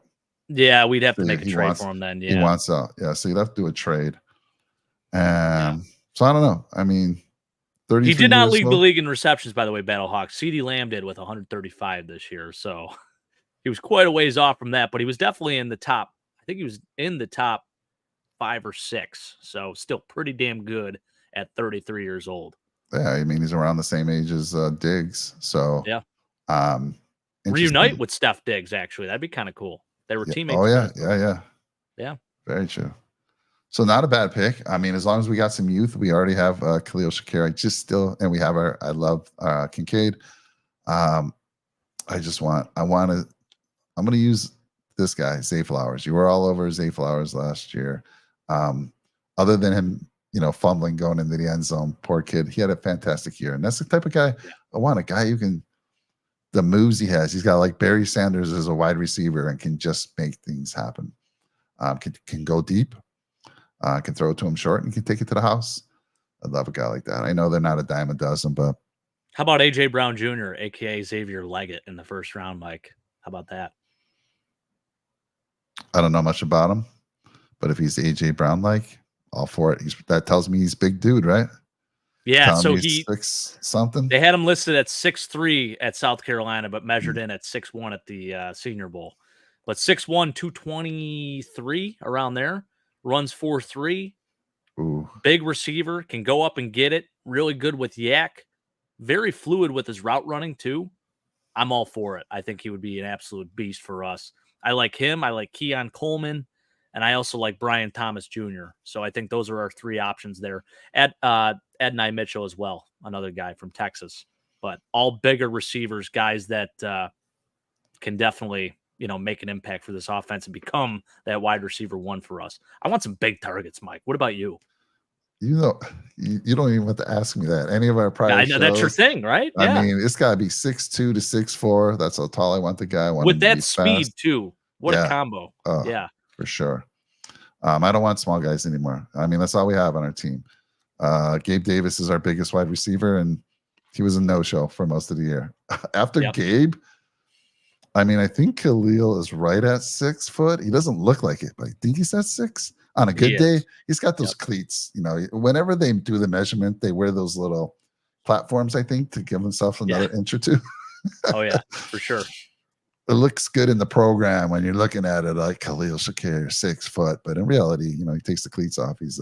Yeah, we'd have to make a trade for him then. Yeah, he wants out. Yeah, so you'd have to do a trade. And so I don't know. I mean, 30. He did not lead the league in receptions, by the way. Battlehawk. CeeDee Lamb did with 135 this year, so he was quite a ways off from that. But he was definitely in the top. I think he was in the top 5 or 6. So still pretty damn good at 33 years old. Yeah, I mean, he's around the same age as Diggs. So yeah, reunite with Steph Diggs. Actually, that'd be kind of cool. They were teammates. Oh yeah. Very true. So not a bad pick. I mean, as long as we got some youth, we already have Khalil Shakir. And we have I love Kincaid. I'm going to use this guy, Zay Flowers. You were all over Zay Flowers last year. Other than him, fumbling going into the end zone, poor kid. He had a fantastic year. And that's the type of guy I want, a guy who can the moves he has. He's got like Barry Sanders as a wide receiver and can just make things happen. Can go deep, can throw it to him short, and can take it to the house. I love a guy like that. I know they're not a dime a dozen, but How about AJ Brown Jr., aka Xavier Leggett, in the first round, Mike? How about that? I don't know much about him. But if he's AJ Brown like, all for it. That tells me he's big dude, right? Yeah, Telling so me he's 6 something. they had him listed at 6'3" at South Carolina, but measured in at 6'1" at the Senior Bowl. But 6'1", 223 around there. Runs 4.3. Ooh. Big receiver, can go up and get it. Really good with yak. Very fluid with his route running too. I'm all for it. I think he would be an absolute beast for us. I like him. I like Keon Coleman. And I also like Brian Thomas Jr. So I think those are our three options there. Adonai Mitchell as well, another guy from Texas. But all bigger receivers, guys that can definitely, make an impact for this offense and become that wide receiver one for us. I want some big targets, Mike. What about you? You don't even have to ask me that. Any of our prior I know shows, that's your thing, right? I Yeah. mean, it's got to be 6'2" to 6'4". That's how tall I want the guy. I want With him to that be speed fast. too. What a combo. Yeah. For sure. I don't want small guys anymore. I mean, that's all we have on our team. Gabe Davis is our biggest wide receiver, and he was a no-show for most of the year. After Gabe, I mean, I think Khalil is right at 6 foot. He doesn't look like it, but I think he's at 6. On a good day, he's got those cleats. Whenever they do the measurement, they wear those little platforms, I think, to give themselves another inch or two. Oh, yeah, for sure. It looks good in the program when you're looking at it like Khalil Shakir, 6 foot, but in reality, he takes the cleats off. He's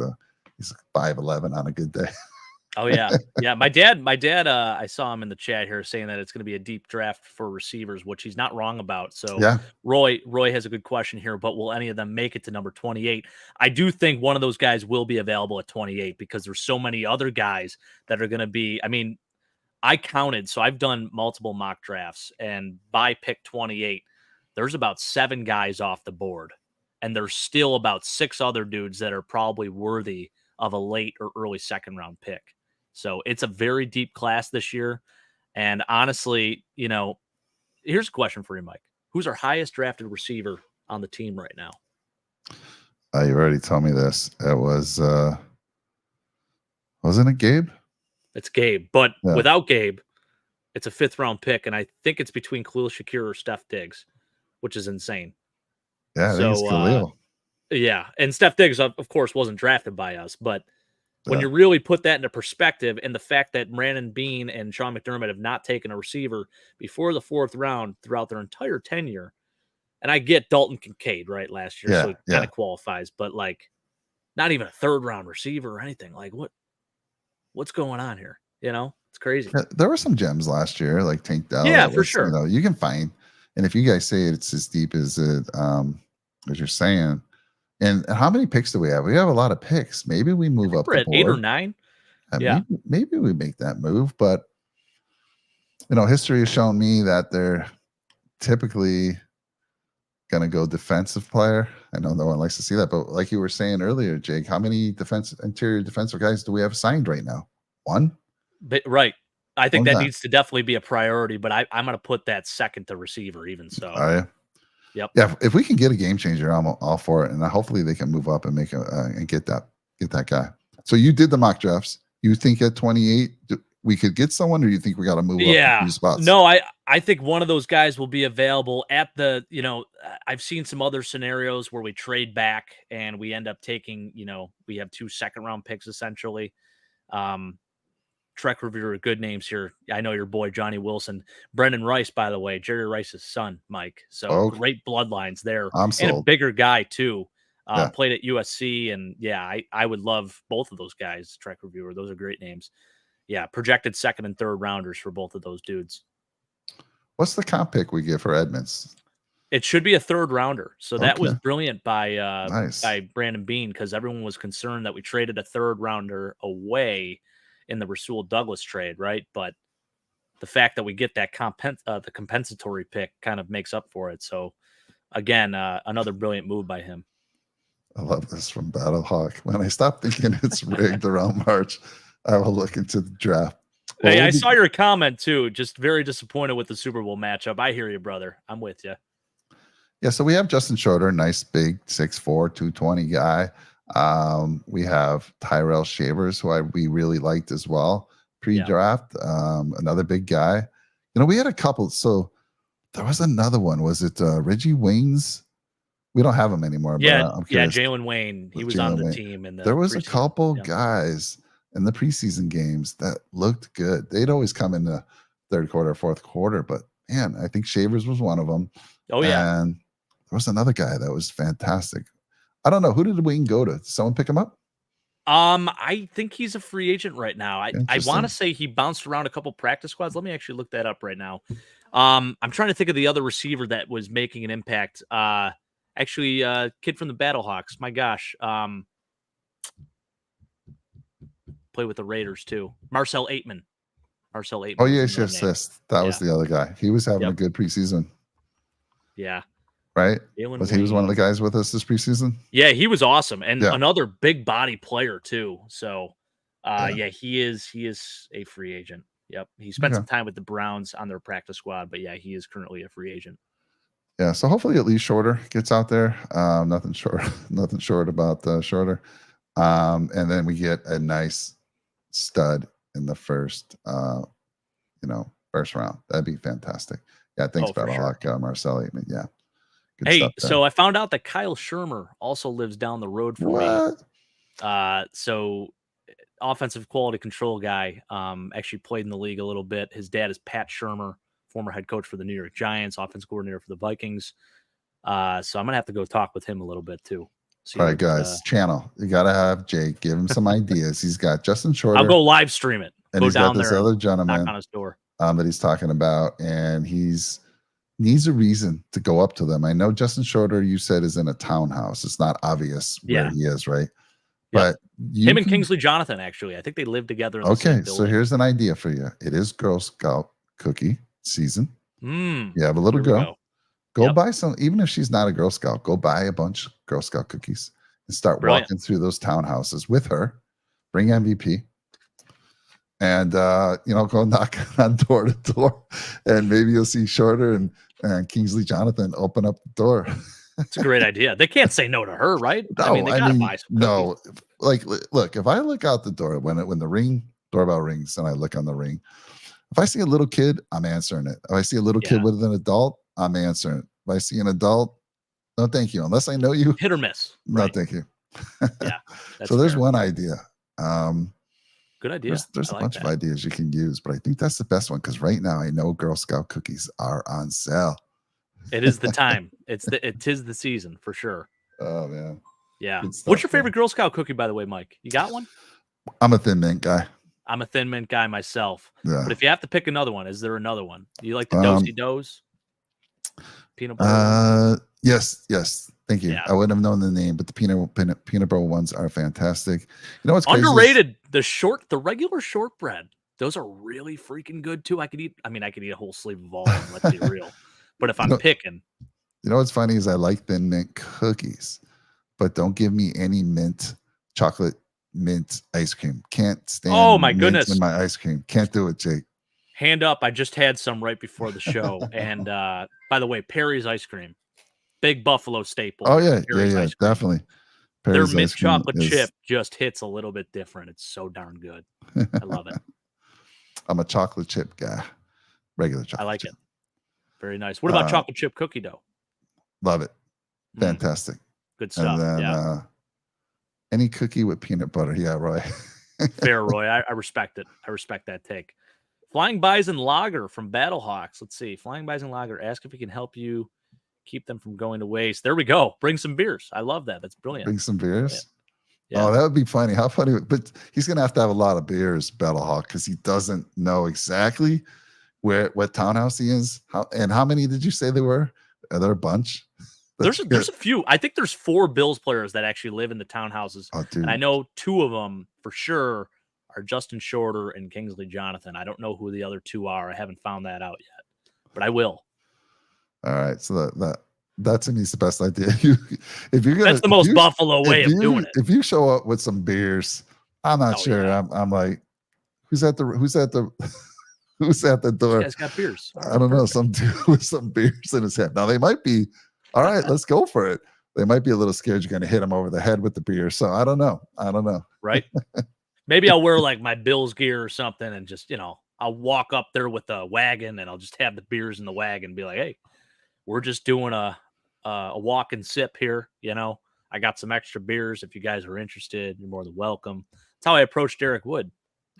5'11" on a good day. Oh yeah. Yeah. My dad, I saw him in the chat here saying that it's going to be a deep draft for receivers, which he's not wrong about. So Roy has a good question here, but will any of them make it to number 28? I do think one of those guys will be available at 28 because there's so many other guys that are going to be, I mean, I counted, so I've done multiple mock drafts, and by pick 28, there's about 7 guys off the board, and there's still about 6 other dudes that are probably worthy of a late or early second round pick. So it's a very deep class this year. And honestly, here's a question for you, Mike. Who's our highest drafted receiver on the team right now? You already told me this. It was, wasn't it Gabe? It's Gabe, but without Gabe, it's a 5th round pick. And I think it's between Khalil Shakir or Steph Diggs, which is insane. Yeah, I think it's Khalil. Yeah. And Steph Diggs, of course, wasn't drafted by us, but when you really put that into perspective and the fact that Brandon Beane and Sean McDermott have not taken a receiver before the 4th round throughout their entire tenure, and I get Dalton Kincaid, right, last year, so it kind of qualifies, but like not even a 3rd round receiver or anything. Like what's going on here? It's crazy. Yeah, there were some gems last year, like Tank Dell. Yeah, for sure. You can find, and if you guys say it's as deep as it, as you're saying. And how many picks do we have? We have a lot of picks. Maybe we move up the board. 8 or 9. Maybe we make that move. But history has shown me that they're typically going to go defensive player. I know no one likes to see that, but like you were saying earlier, Jake, how many interior defensive guys do we have signed right now? 1? Right. I think that needs to definitely be a priority, but I'm going to put that second to receiver even so. Yep. Yeah, if we can get a game changer, I'm all for it, and hopefully they can move up and make and get that guy. So you did the mock drafts. You think at 28 we could get someone, or you think we got to move up a few spots? No, I think one of those guys will be available at the. I've seen some other scenarios where we trade back and we end up taking. We have 2 second round picks essentially. Trek reviewer, good names here. I know your boy Johnny Wilson, Brendan Rice, by the way, Jerry Rice's son, Mike. So great bloodlines there, and a bigger guy too. Played at USC, and I would love both of those guys. Trek reviewer, those are great names. Yeah, projected 2nd and 3rd rounders for both of those dudes. What's the comp pick we get for Edmonds? It should be a 3rd rounder. So that was brilliant by Brandon Beane, because everyone was concerned that we traded a 3rd rounder away in the Rasul Douglas trade, right? But the fact that we get that the compensatory pick kind of makes up for it. So again, another brilliant move by him. I love this from Battlehawk. When I stop thinking it's rigged around March, I will look into the draft. Well, Hey, we'll I be, saw your comment too. Just very disappointed with the Super Bowl matchup. I hear you, brother. I'm with you. yeah, so we have Justin Schroeder, nice big 6'4", 220 guy. We have Tyrell Shavers, who we really liked as well pre-draft. Another big guy. We had a couple. So there was another one. Was it Reggie Waynes? We don't have him anymore, but I'm curious. Jalen Wayne. He was on Jalen the Wayne. team in the There was a preseason. couple guys in the preseason games that looked good. They'd always come in the third quarter, fourth quarter, but man, I think Shavers was one of them. Oh yeah. And there was another guy that was fantastic. I don't know. Who did Wayne go to? Did someone pick him up? I think he's a free agent right now. I want Interesting. to say he bounced around a couple practice squads. Let me actually look that up right now. I'm trying to think of the other receiver that was making an impact. Actually, kid from the Battlehawks. My gosh. Play with the Raiders too. Marcel Aitman. Oh, yes. That was the other guy. He was having a good preseason. Yeah. Right? He was one of the guys with us this preseason? Yeah, he was awesome. And another big body player too. So he is a free agent. Yep. He spent some time with the Browns on their practice squad, but yeah, he is currently a free agent. Yeah, so hopefully at least Shorter gets out there. Nothing short about Shorter. And then we get a nice stud in the first round. That'd be fantastic. Yeah, thanks, Battlehawk, Marcel Aitman. Yeah. Hey, so I found out that Kyle Shermer also lives down the road from me. So offensive quality control guy, actually played in the league a little bit. His dad is Pat Shermer, former head coach for the New York Giants, offensive coordinator for the Vikings. So I'm going to have to go talk with him a little bit too. All right, guys, channel. You got to have Jake. Give him some ideas. He's got Justin Shorter. I'll go live stream it. And go he's down got this there other gentleman knock on his door. That he's talking about, and needs a reason to go up to them. I know Justin Shorter, you said, is in a townhouse. It's not obvious where he is, right? But him and Kingsley Jonathan, actually, I think they live together in the same building. So here's an idea for you. It is Girl Scout cookie season. You have a little girl. Go buy some, even if she's not a Girl Scout, go buy a bunch of Girl Scout cookies and start walking through those townhouses with her. Bring MVP. And go knock on door to door, and maybe you'll see Shorter and Kingsley Jonathan open up the door. It's a great idea. They can't say no to her, right? No, they gotta buy some cookies. Like, look, if I look out the door when the doorbell rings and I look on the ring, if I see a little kid, I'm answering it. If I see a little kid with an adult, I'm answering it. If I see an adult, no, thank you. Unless I know you, hit or miss. No, thank you. Yeah. So there's one idea. Good idea. There's a bunch of ideas you can use, but I think that's the best one because right now I know Girl Scout cookies are on sale. It is the time. It is the season for sure. Oh man. Yeah. What's your favorite Girl Scout cookie, by the way, Mike? You got one? I'm a Thin Mint guy. I'm a Thin Mint guy myself. Yeah. But if you have to pick another one, is there another one? Do you like the Do-si Do's? Peanut butter? Yes. Thank you. Yeah. I wouldn't have known the name, but the peanut butter ones are fantastic. You know what's underrated? The regular shortbread. Those are really freaking good too. I could eat a whole sleeve of all of them, let's be real. But if I'm picking. You know what's funny is I like Thin Mint cookies, but don't give me any chocolate mint ice cream. Can't stand my goodness in my ice cream. Can't do it, Jake. Hand up. I just had some right before the show. And by the way, Perry's ice cream. Big Buffalo staple. Oh, yeah. Definitely. Their mint chocolate chip just hits a little bit different. It's so darn good. I love it. I'm a chocolate chip guy. Regular chocolate. I like it. Very nice. What about chocolate chip cookie dough? Love it. Fantastic. Good stuff. And then any cookie with peanut butter. Yeah, Roy. Fair, Roy. I respect it. I respect that take. Flying Bison Lager from Battlehawks. Let's see. Flying Bison Lager. Ask if he can help you keep them from going to waste. There we go. Bring some beers. I love that. That's brilliant. Bring some beers. Yeah. Oh, that would be funny. How funny. But he's going to have a lot of beers, Battlehawk, because he doesn't know exactly what townhouse he is. How many did you say there were? Are there a bunch? There's a few. I think there's 4 Bills players that actually live in the townhouses. Oh, dude. And I know 2 of them for sure are Justin Shorter and Kingsley Jonathan. I don't know who the other 2 are. I haven't found that out yet, but I will. All right. So that to me is the best idea. If you're gonna, that's the most Buffalo way of doing it. If you show up with some beers, I'm not sure. Yeah. I'm like, Who's at the who's at the This door? guy's got beers. I don't know. Some dude with some beers in his hand. Now they might be, all right, let's go for it. They might be a little scared you're going to hit him over the head with the beer. So I don't know. Right? Maybe I'll wear like my Bills gear or something and just, I'll walk up there with the wagon and I'll just have the beers in the wagon and be like, hey, we're just doing a walk and sip here. I got some extra beers. If you guys are interested, you're more than welcome. That's how I approached Derek Wood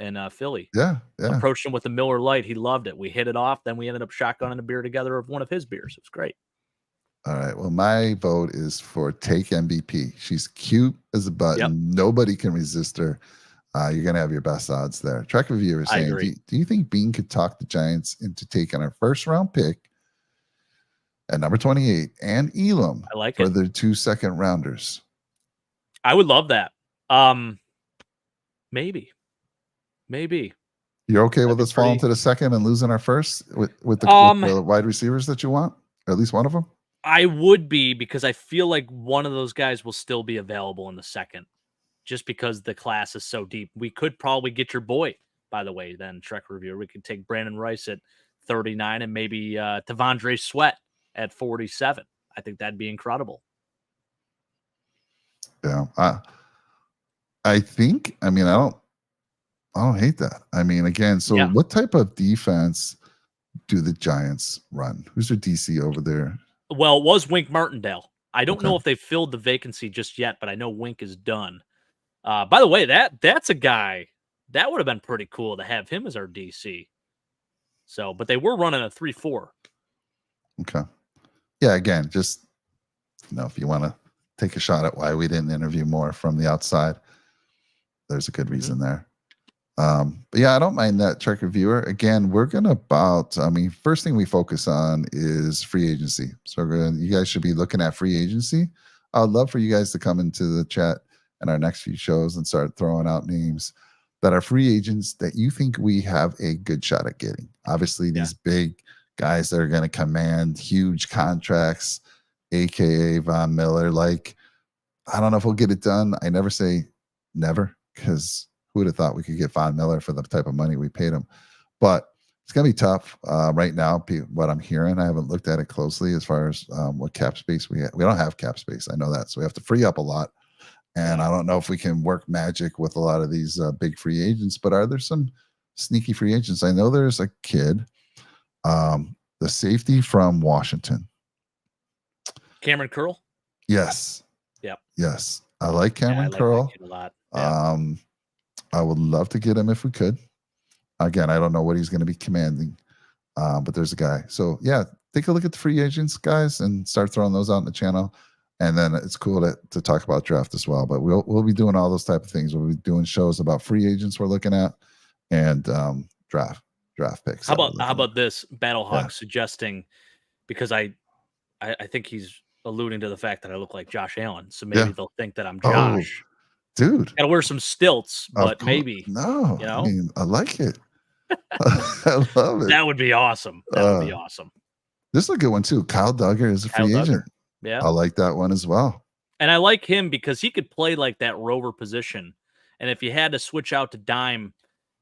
in Philly. Yeah. Approached him with a Miller Lite. He loved it. We hit it off. Then we ended up shotgunning a beer together of one of his beers. It was great. All right. Well, my vote is for Take MVP. She's cute as a button. Yep. Nobody can resist her. You're going to have your best odds there. Track reviewer is saying, do you think Bean could talk the Giants into taking our first round pick at number 28 and Elam for their 2 second rounders? I would love that. Maybe. You're okay with us falling to the second and losing our first with the wide receivers that you want? Or at least one of them? I would be, because I feel like one of those guys will still be available in the second, just because the class is so deep. We could probably get your boy, by the way, then, Trek Reviewer. We could take Brandon Rice at 39 and maybe Tavondre Sweat at 47. I think that'd be incredible. Yeah. I think, I don't hate that. Again, so what type of defense do the Giants run? Who's their DC over there? Well, it was Wink Martindale. I don't know if they filled the vacancy just yet, but I know Wink is done. By the way, that's a guy that would have been pretty cool to have him as our DC. So, but they were running a 3-4. Okay. Yeah, again, just if you want to take a shot at why we didn't interview more from the outside, there's a good reason there. But yeah, I don't mind that, Trek Reviewer. Again, we're gonna first thing we focus on is free agency. So you guys should be looking at free agency. I'd love for you guys to come into the chat in our next few shows and start throwing out names that are free agents that you think we have a good shot at getting. Obviously, these big guys that are going to command huge contracts, aka Von Miller. Like, I don't know if we'll get it done. I never say never, because who would have thought we could get Von Miller for the type of money we paid him? But it's going to be tough right now. What I'm hearing, I haven't looked at it closely as far as what cap space we have. We don't have cap space. I know that. So we have to free up a lot. And I don't know if we can work magic with a lot of these big free agents, but are there some sneaky free agents? I know there's a kid, the safety from Washington. Cameron Curl? Yes. Yep. Yes. I like Cameron Curl. A lot. I would love to get him if we could. Again, I don't know what he's going to be commanding, but there's a guy. So yeah, take a look at the free agents, guys, and start throwing those out in the channel. And then it's cool to talk about draft as well. But we'll be doing all those type of things. We'll be doing shows about free agents we're looking at, and draft picks. How about this? Battlehawk suggesting, because I think he's alluding to the fact that I look like Josh Allen. So maybe they'll think that I'm Josh. Dude. Gotta wear some stilts, but maybe. No. I like it. I love it. That would be awesome. That would be awesome. This is a good one too. Kyle Duggar is a free agent. Yeah. I like that one as well. And I like him because he could play like that rover position. And if you had to switch out to dime,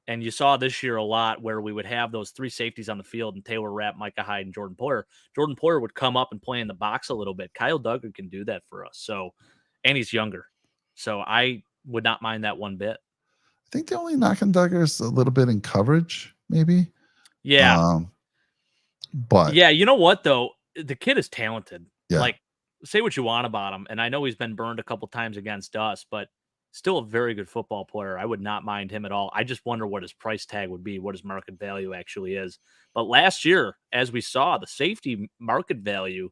and you saw this year a lot where we would have those three safeties on the field and Taylor Rapp, Micah Hyde, and Jordan Poyer. Jordan Poyer would come up and play in the box a little bit. Kyle Duggar can do that for us. So, and he's younger. So I would not mind that one bit. I think the only knock on Duggar is a little bit in coverage, maybe. Yeah. But yeah, you know what though? The kid is talented. Yeah. Like, say what you want about him. And I know he's been burned a couple times against us, but still a very good football player. I would not mind him at all. I just wonder what his price tag would be, what his market value actually is. But last year, as we saw, the safety market value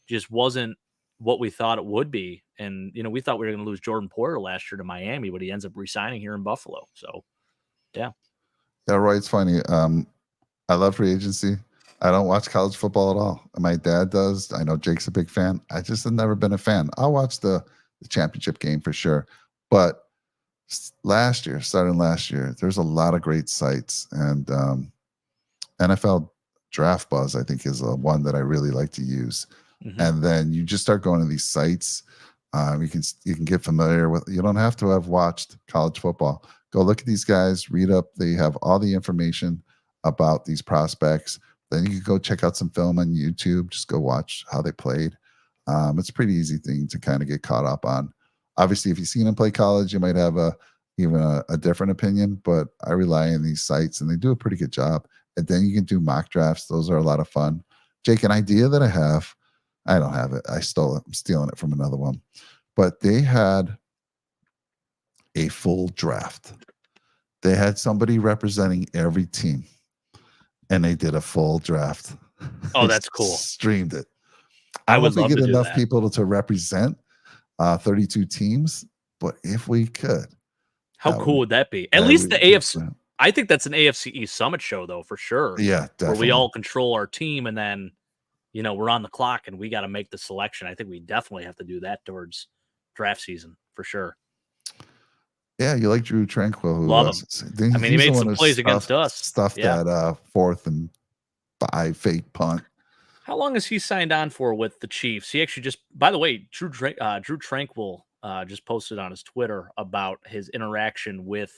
just wasn't what we thought it would be. And, we thought we were going to lose Jordan Poyer last year to Miami, but he ends up re-signing here in Buffalo. So, yeah. Yeah, Roy, it's funny. I love free agency. I don't watch college football at all. My dad does. I know Jake's a big fan. I just have never been a fan. I'll watch the championship game for sure. But starting last year, there's a lot of great sites. And NFL Draft Buzz, I think, is one that I really like to use. Mm-hmm. And then you just start going to these sites. You can get familiar with. You don't have to have watched college football. Go look at these guys, read up. They have all the information about these prospects. Then you can go check out some film on YouTube. Just go watch how they played. It's a pretty easy thing to kind of get caught up on. Obviously, if you've seen them play college, you might have even a different opinion, but I rely on these sites and they do a pretty good job. And then you can do mock drafts. Those are a lot of fun. Jake, an idea that I don't have it. I stole it. I'm stealing it from another one. But they had a full draft. They had somebody representing every team, and they did a full draft. Oh, that's cool. Streamed it. I don't know would if we love get to do enough that. people to represent 32 teams, but if we could, How that cool would that be? At that least would the be AFC. fun. I think that's an AFC East Summit show, though, for sure. Yeah, Where definitely. we all control our team, and then we're on the clock, and we got to make the selection. I think we definitely have to do that towards draft season for sure. Yeah, you like Drew Tranquil, who Love him. I mean, he made some plays against us. Stuffed Yeah. that 4th and 5 fake punt. How long is he signed on for with the Chiefs? He actually just, by the way, Drew Tranquil just posted on his Twitter about his interaction with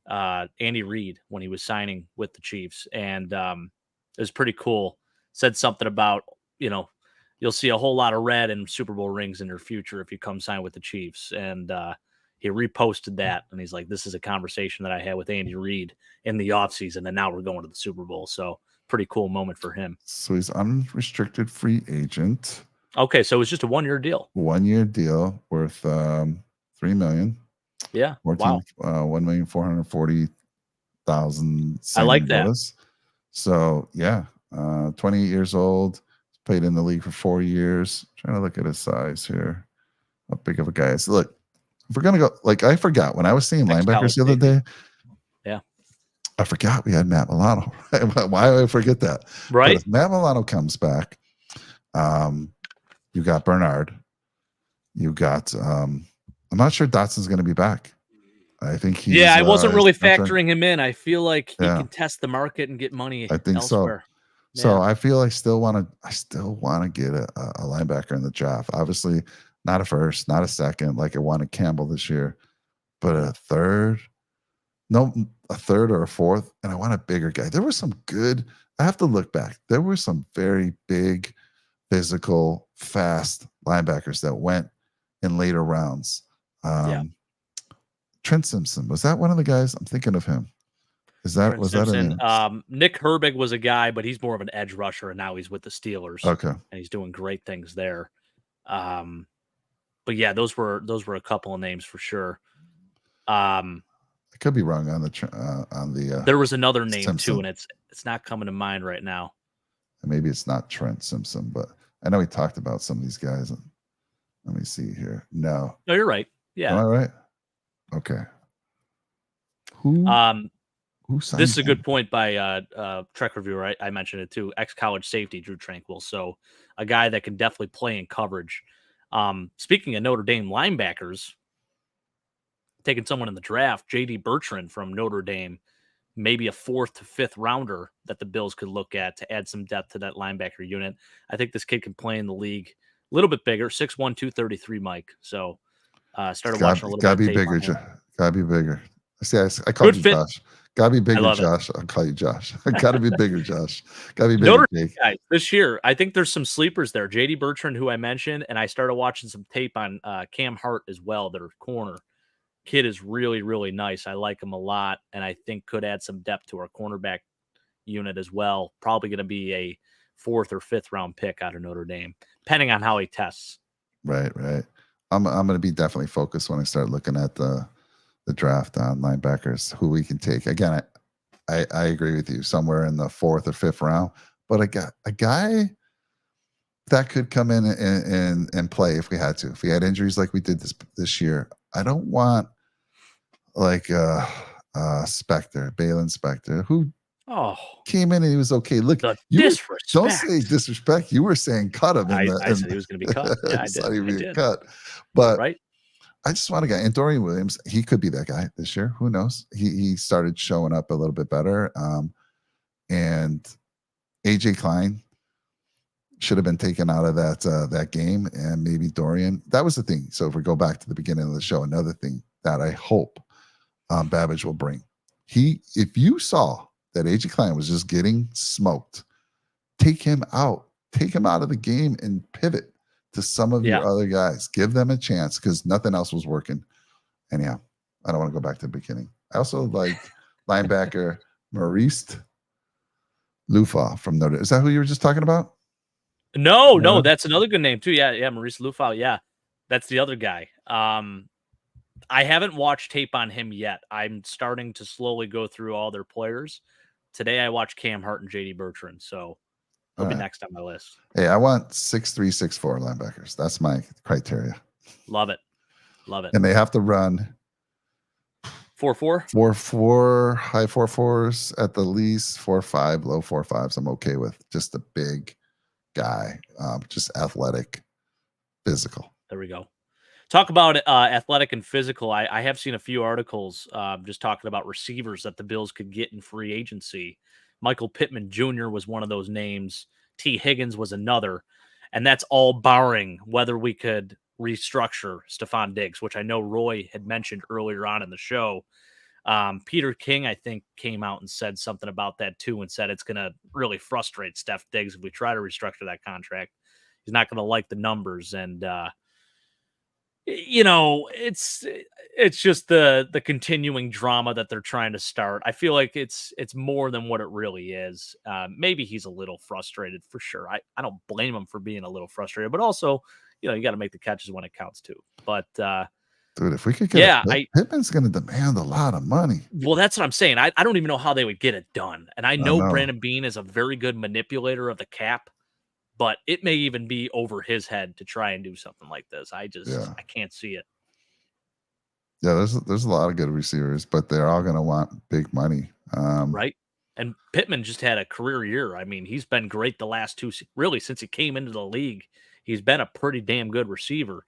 Andy Reid when he was signing with the Chiefs, and it was pretty cool. Said something about you'll see a whole lot of red and Super Bowl rings in your future if you come sign with the Chiefs, and he reposted that, and he's like, "This is a conversation that I had with Andy Reid in the offseason, and now we're going to the Super Bowl." So pretty cool moment for him. So he's unrestricted free agent. Okay, so it was just a 1-year deal. 1-year deal worth $3 million. Yeah. 14, wow. 1,440,000. I like that. So yeah, 28 years old. Played in the league for 4 years. Trying to look at his size here. How big of a guy is? Look, if we're gonna go, like I forgot when I was seeing linebackers the other day. Yeah. I forgot we had Matt Milano. Why do I forget that? Right. But if Matt Milano comes back, you got Bernard. You got I'm not sure Dotson's going to be back. I think he's I wasn't really factoring him in. I feel like he can test the market and get money I think elsewhere. So I feel I still want to get a linebacker in the draft. Obviously, not a first, not a second, like I wanted Campbell this year, but a third or a fourth, and I want a bigger guy. There were some good. I have to look back. There were some very big, physical, fast linebackers that went in later rounds. Trent Simpson, was that one of the guys? I'm thinking of him. Was that Nick Herbig was a guy, but he's more of an edge rusher, and now he's with the Steelers. Okay, and he's doing great things there. But yeah, those were a couple of names for sure. I could be wrong on the. There was another name Simpson. too, and it's not coming to mind right now. Maybe it's not Trent Simpson, but I know we talked about some of these guys. Let me see here. No, you're right. Yeah, am I right? Okay. Who signed this is a him? good point by Trek Reviewer. I mentioned it too. Ex-college safety Drew Tranquil, so a guy that can definitely play in coverage. Speaking of Notre Dame linebackers, taking someone in the draft, J.D. Bertrand from Notre Dame, maybe a 4th to 5th rounder that the Bills could look at to add some depth to that linebacker unit. I think this kid can play in the league a little bit bigger, 6'1", 233, Mike. So started watching a little bit. Gotta be bigger. Gotta be bigger. See, I called you Josh. Gotta be bigger, Josh. I'll call you Josh. Gotta be bigger, Josh. Gotta be bigger. Notre Dame guys this year, I think there's some sleepers there. J.D. Bertrand, who I mentioned, and I started watching some tape on Cam Hart as well, their corner. Kid is really, really nice. I like him a lot, and I think could add some depth to our cornerback unit as well. Probably going to be a 4th or 5th round pick out of Notre Dame, depending on how he tests. Right. I'm going to be definitely focused when I start looking at the draft on linebackers, who we can take. Again, I agree with you, somewhere in the 4th or 5th round, but a guy that could come in and play if we had to. If we had injuries like we did this year, I don't want like Spector, Balin Spector, who came in and he was okay. Look, don't say disrespect. You were saying cut him. I said he was going to be cut. Yeah, I did. He was cut. But right. I just want a guy. And Dorian Williams, he could be that guy this year. Who knows? He started showing up a little bit better. And AJ Klein should have been taken out of that game, and maybe Dorian. That was the thing. So if we go back to the beginning of the show, another thing that I hope Babich will bring. If you saw that AJ Klein was just getting smoked, take him out of the game and pivot to some of your other guys. Give them a chance because nothing else was working. And yeah, I don't want to go back to the beginning. I also like linebacker Maurice Lufa from Notre Dame. Is that who you were just talking about? No, that's another good name too. Yeah, Maurice Lufau. Yeah, that's the other guy. I haven't watched tape on him yet. I'm starting to slowly go through all their players. Today I watched Cam Hart and JD Bertrand, so he'll be next on my list. Hey, I want 6'3", 6'4" linebackers. That's my criteria. Love it. And they have to run 4.4? 4.4, high 4.4s at the least, 4.5, low 4.5s. I'm okay with just a big guy, just athletic, physical. There we go. Talk about athletic and physical. I have seen a few articles just talking about receivers that the Bills could get in free agency. Michael Pittman Jr. was one of those names. T. Higgins was another. And that's all barring whether we could restructure Stephon Diggs, which I know Roy had mentioned earlier on in the show. Peter King, I think, came out and said something about that too and said it's going to really frustrate Steph Diggs if we try to restructure that contract. He's not going to like the numbers. And, it's just the continuing drama that they're trying to start. I feel like it's more than what it really is. Maybe he's a little frustrated for sure. I don't blame him for being a little frustrated, but also, you got to make the catches when it counts too. But dude, if we could get Pittman's going to demand a lot of money. Well, that's what I'm saying. I don't even know how they would get it done. And I know Brandon Beane is a very good manipulator of the cap, but it may even be over his head to try and do something like this. I can't see it. Yeah, there's a lot of good receivers, but they're all going to want big money. Right. And Pittman just had a career year. I mean, he's been great the last two, really since he came into the league. He's been a pretty damn good receiver.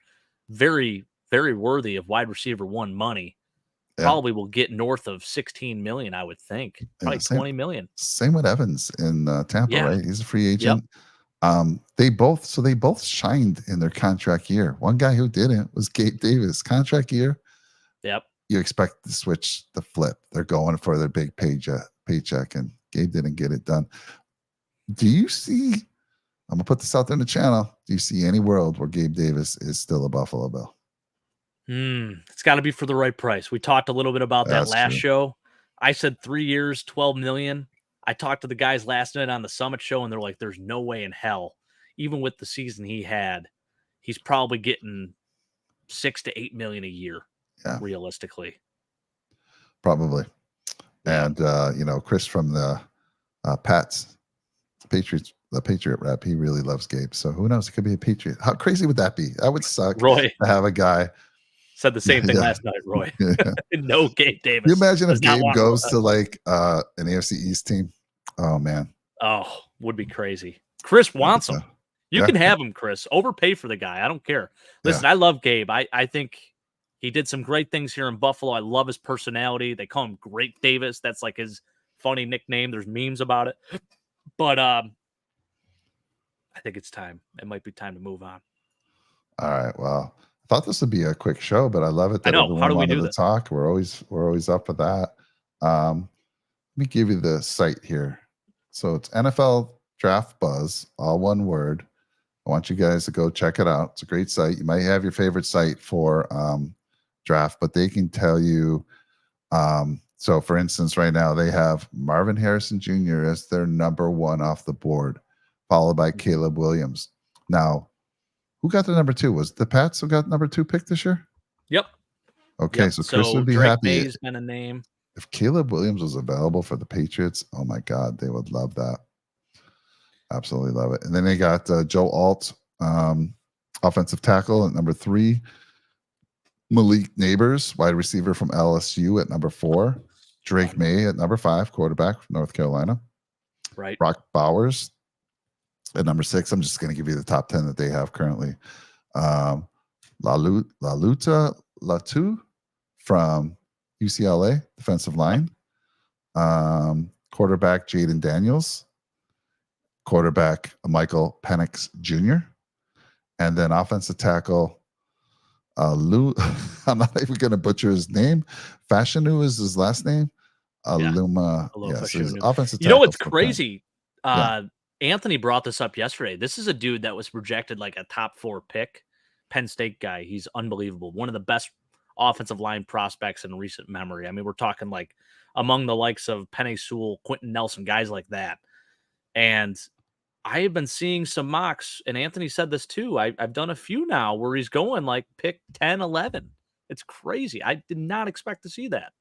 Very, very worthy of wide receiver one money. Yeah. Probably will get north of 16 million, I would think. Probably 20 million. Same with Evans in Tampa, right? He's a free agent. Yep. They both shined in their contract year. One guy who didn't was Gabe Davis. Contract year. Yep. You expect the switch to flip. They're going for their big paycheck, and Gabe didn't get it done. Do you see? I'm gonna put this out there in the channel. Do you see any world where Gabe Davis is still a Buffalo Bill? It's got to be for the right price. We talked a little bit about that last show. I said 3 years, 12 million. I talked to the guys last night on the Summit show, and they're like, "There's no way in hell, even with the season he had, he's probably getting 6 to 8 million a year." Yeah. Realistically. Probably. And, Chris from the Patriots, the Patriot rep, he really loves Gabe. So who knows? It could be a Patriot. How crazy would that be? That would suck. Roy to have a guy. Said the same thing last night, Roy. No Gabe Davis. Can you imagine if Gabe goes to like an AFC East team? Oh, man. Oh, would be crazy. Chris wants him. You can have him, Chris. Overpay for the guy. I don't care. Listen, I love Gabe. I think he did some great things here in Buffalo. I love his personality. They call him Grape Davis. That's like his funny nickname. There's memes about it. But I think it's time. It might be time to move on. All right. Well, I thought this would be a quick show, but I love it that everyone wanted to talk. We're always up for that. Let me give you the site here. So it's NFL Draft Buzz, all one word. I want you guys to go check it out. It's a great site. You might have your favorite site for draft, but they can tell you. So for instance, right now they have Marvin Harrison Jr. as their number one off the board, followed by Caleb Williams. Now, who got the number 2? Was it the Pats who got number 2 pick this year? Yep. Okay, so Chris would be Drake happy. May's been a name. If Caleb Williams was available for the Patriots, oh my God, they would love that. Absolutely love it. And then they got Joe Alt, offensive tackle at number 3. Malik Neighbors, wide receiver from LSU at number 4. Drake May at number 5, quarterback from North Carolina. Right. Brock Bowers at number 6. I'm just going to give you the top 10 that they have currently. Laluta Latu from UCLA, defensive line. Quarterback Jaden Daniels. Quarterback Michael Penix Jr. And then offensive tackle Lou, I'm not even going to butcher his name. Fashanu is his last name. Yeah. Aluma, Alofa yes, his Shunu. offensive You know tackle what's for Penn. crazy? Yeah. Anthony brought this up yesterday. This is a dude that was projected like a top 4 pick. Penn State guy. He's unbelievable. One of the best offensive line prospects in recent memory. I mean, we're talking like among the likes of Penny Sewell, Quentin Nelson, guys like that. And I have been seeing some mocks, and Anthony said this too. I've done a few now where he's going like pick 10, 11. It's crazy. I did not expect to see that.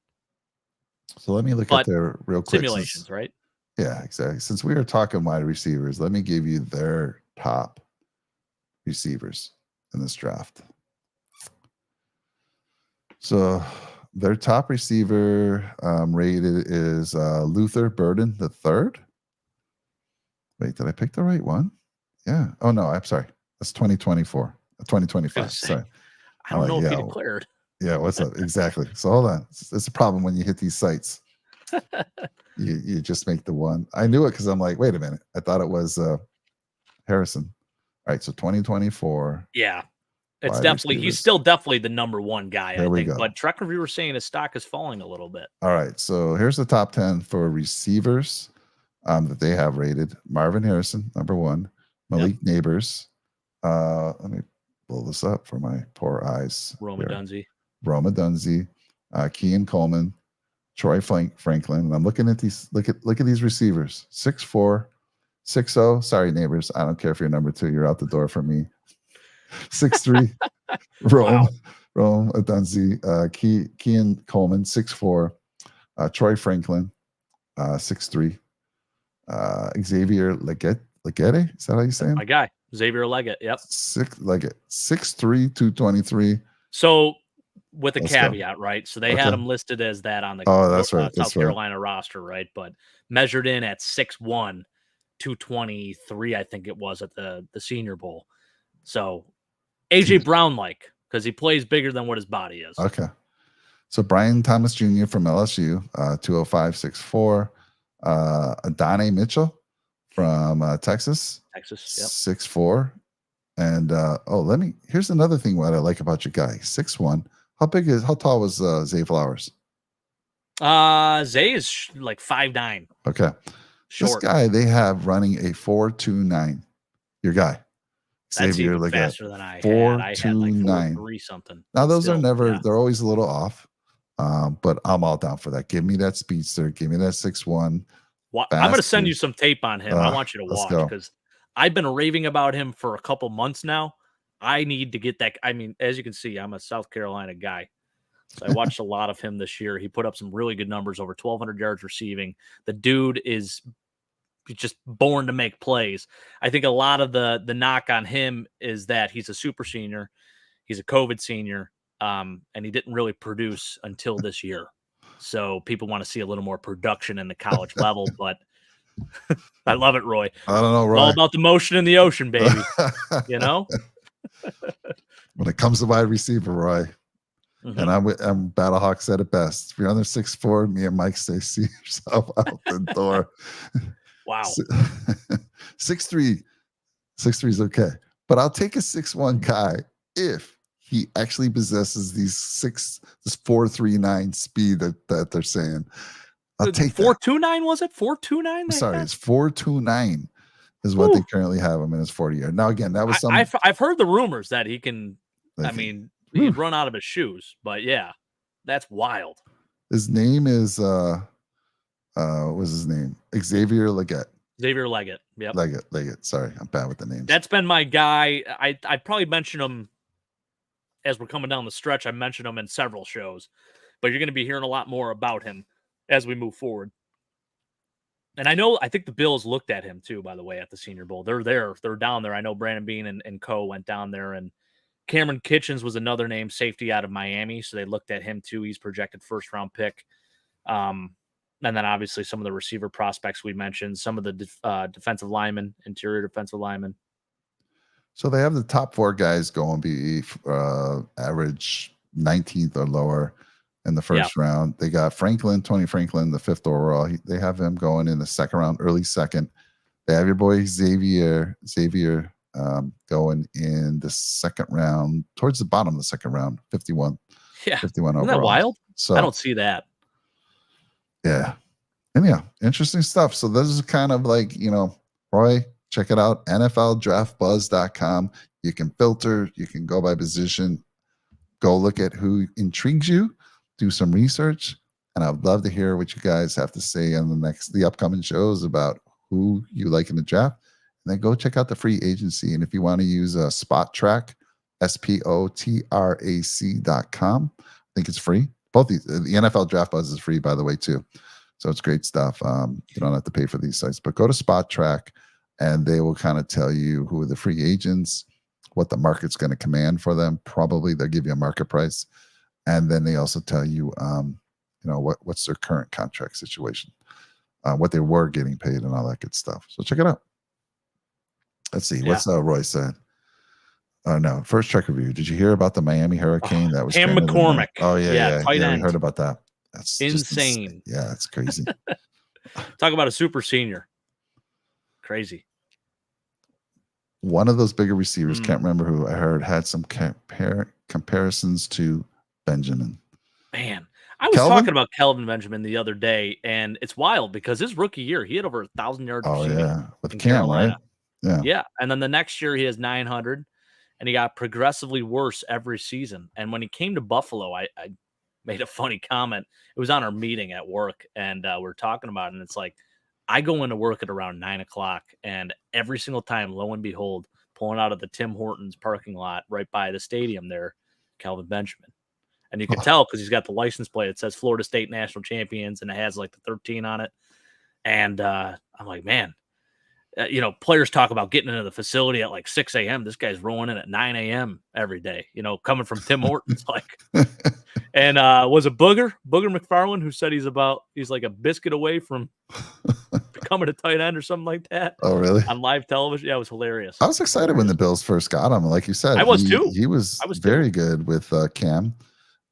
So let me look at But their real quick. simulations, right? Yeah, exactly. Since we were talking wide receivers, let me give you their top receivers in this draft. So their top receiver rated is Luther Burden the third. Wait, did I pick the right one? Yeah. Oh no, I'm sorry. That's 2024, 2025. Sorry. I don't know if he declared. Yeah, what's up? Exactly. So hold on. It's a problem when you hit these sites. You just make the one. I knew it because I'm like, wait a minute. I thought it was Harrison. All right, so 2024. Yeah. It's definitely receivers. He's still definitely the number one guy, I think. But Truck Review were saying his stock is falling a little bit. All right. So here's the top 10 for receivers that they have rated. Marvin Harrison, number 1. Malik Neighbors. Let me pull this up for my poor eyes. Roma Dunze. Kean Coleman, Troy Franklin. And I'm looking at these. Look at these receivers. 6'4", 6'0". Sorry, Neighbors. I don't care if you're number 2. You're out the door for me. 6'3". Rome Dunze. Kean Coleman, 6'4". Troy Franklin, 6'3". Xavier Leggett. Is that how you say him? My guy, Xavier Leggett. Yep. 6'3", 223. So with a caveat, right? So they had him listed as that on the South Carolina roster, right? But measured in at 6'1", 223, I think it was at the Senior Bowl. So AJ Brown because he plays bigger than what his body is. Okay. So Brian Thomas Jr. from LSU, 205, 6'4". Adonai Mitchell from Texas, yep. 6'4". And here's another thing what I like about your guy, 6'1". How tall was Zay Flowers? Zay is like 5'9". Okay. Short. This guy they have running a 4.29. Your guy. That's Xavier even Leggett, faster than I had. 4.29. I had like 4.3 something. Now those are never. They're always a little off. But I'm all down for that. Give me that speedster. Give me that 6'1". I'm going to send you some tape on him. I want you to watch because I've been raving about him for a couple months now. I need to get that. I mean, as you can see, I'm a South Carolina guy. So I watched a lot of him this year. He put up some really good numbers, over 1,200 yards receiving. The dude is just born to make plays. I think a lot of the knock on him is that he's a super senior. He's a COVID senior. And he didn't really produce until this year. So people want to see a little more production in the college level, but I love it, Roy. I don't know, Roy. It's all about the motion in the ocean, baby. You know? When it comes to wide receiver, Roy, and I'm Battlehawk said it best. If you're under 6'4", me and Mike say, see yourself out the door. Wow. 6'3". 6'3" is okay. But I'll take a 6'1" guy if he actually possesses this 4.39 speed that they're saying. I'll take 4.29, was it? 4.29? Sorry, it's 4.29 is what they currently have him in his 40-yard. Now, again, that was I've heard the rumors that he can, he'd run out of his shoes. But, yeah, that's wild. His name is, what's his name? Xavier Leggett. Xavier Leggett. Yep. Leggett. Sorry, I'm bad with the names. That's been my guy. I probably mentioned him as we're coming down the stretch. I mentioned him in several shows, but you're going to be hearing a lot more about him as we move forward. And I think the Bills looked at him too, by the way, at the Senior Bowl. They're there. They're down there. I know Brandon Bean and co went down there, and Cameron Kitchens was another name, safety out of Miami. So they looked at him too. He's projected first round pick. And then obviously some of the receiver prospects we mentioned, some of the defensive linemen, interior defensive linemen. So they have the top 4 guys going be average 19th or lower in the first round. They got Tony Franklin, the 5th overall. They have him going in the second round, early second. They have your boy Xavier going in the second round, towards the bottom of the second round, 51 Yeah. 51 Isn't overall. that wild? So I don't see that. yeah. And yeah, interesting stuff. So this is kind of like, Roy, check it out, NFLDraftBuzz.com. You can filter, you can go by position, go look at who intrigues you, do some research, and I'd love to hear what you guys have to say on the upcoming shows about who you like in the draft. And then go check out the free agency. And if you want to use a Spot Track, SPOTRAC.com, I think it's free. Both the NFL Draft Buzz is free, by the way, too. So it's great stuff. You don't have to pay for these sites, but go to Spot Track and they will kind of tell you who are the free agents, what the market's going to command for them. Probably they'll give you a market price. And then they also tell you, what's their current contract situation, what they were getting paid and all that good stuff. So check it out. Let's see. What's Roy said? Oh, no. First check review. Did you hear about the Miami Hurricane? That was Cam McCormick. Oh, yeah. Tight end. We heard about that. That's insane. Yeah, that's crazy. Talk about a super senior. Crazy. One of those bigger receivers, can't remember who I heard, had some comparisons to Benjamin. Man, I was talking about Kelvin Benjamin the other day, and it's wild because his rookie year, he had over 1,000 yards receiving. Yeah, with Cam, Carolina. Right? Yeah. And then the next year, he has 900, and he got progressively worse every season. And when he came to Buffalo, I made a funny comment. It was on our meeting at work, and we're talking about it, and it's like, I go into work at around 9 o'clock, and every single time, lo and behold, pulling out of the Tim Hortons parking lot right by the stadium there, Kelvin Benjamin. And you can tell because he's got the license plate. It says Florida State National Champions, and it has like the 13 on it. And I'm like, man, players talk about getting into the facility at like 6 a.m. This guy's rolling in at 9 a.m. every day, coming from Tim Hortons. And was it Booger McFarland who said he's like a biscuit away from becoming a tight end or something like that. Oh, really? On live television. Yeah, it was hilarious. I was excited when the Bills first got him. Like you said, I was too. He was very good with Cam.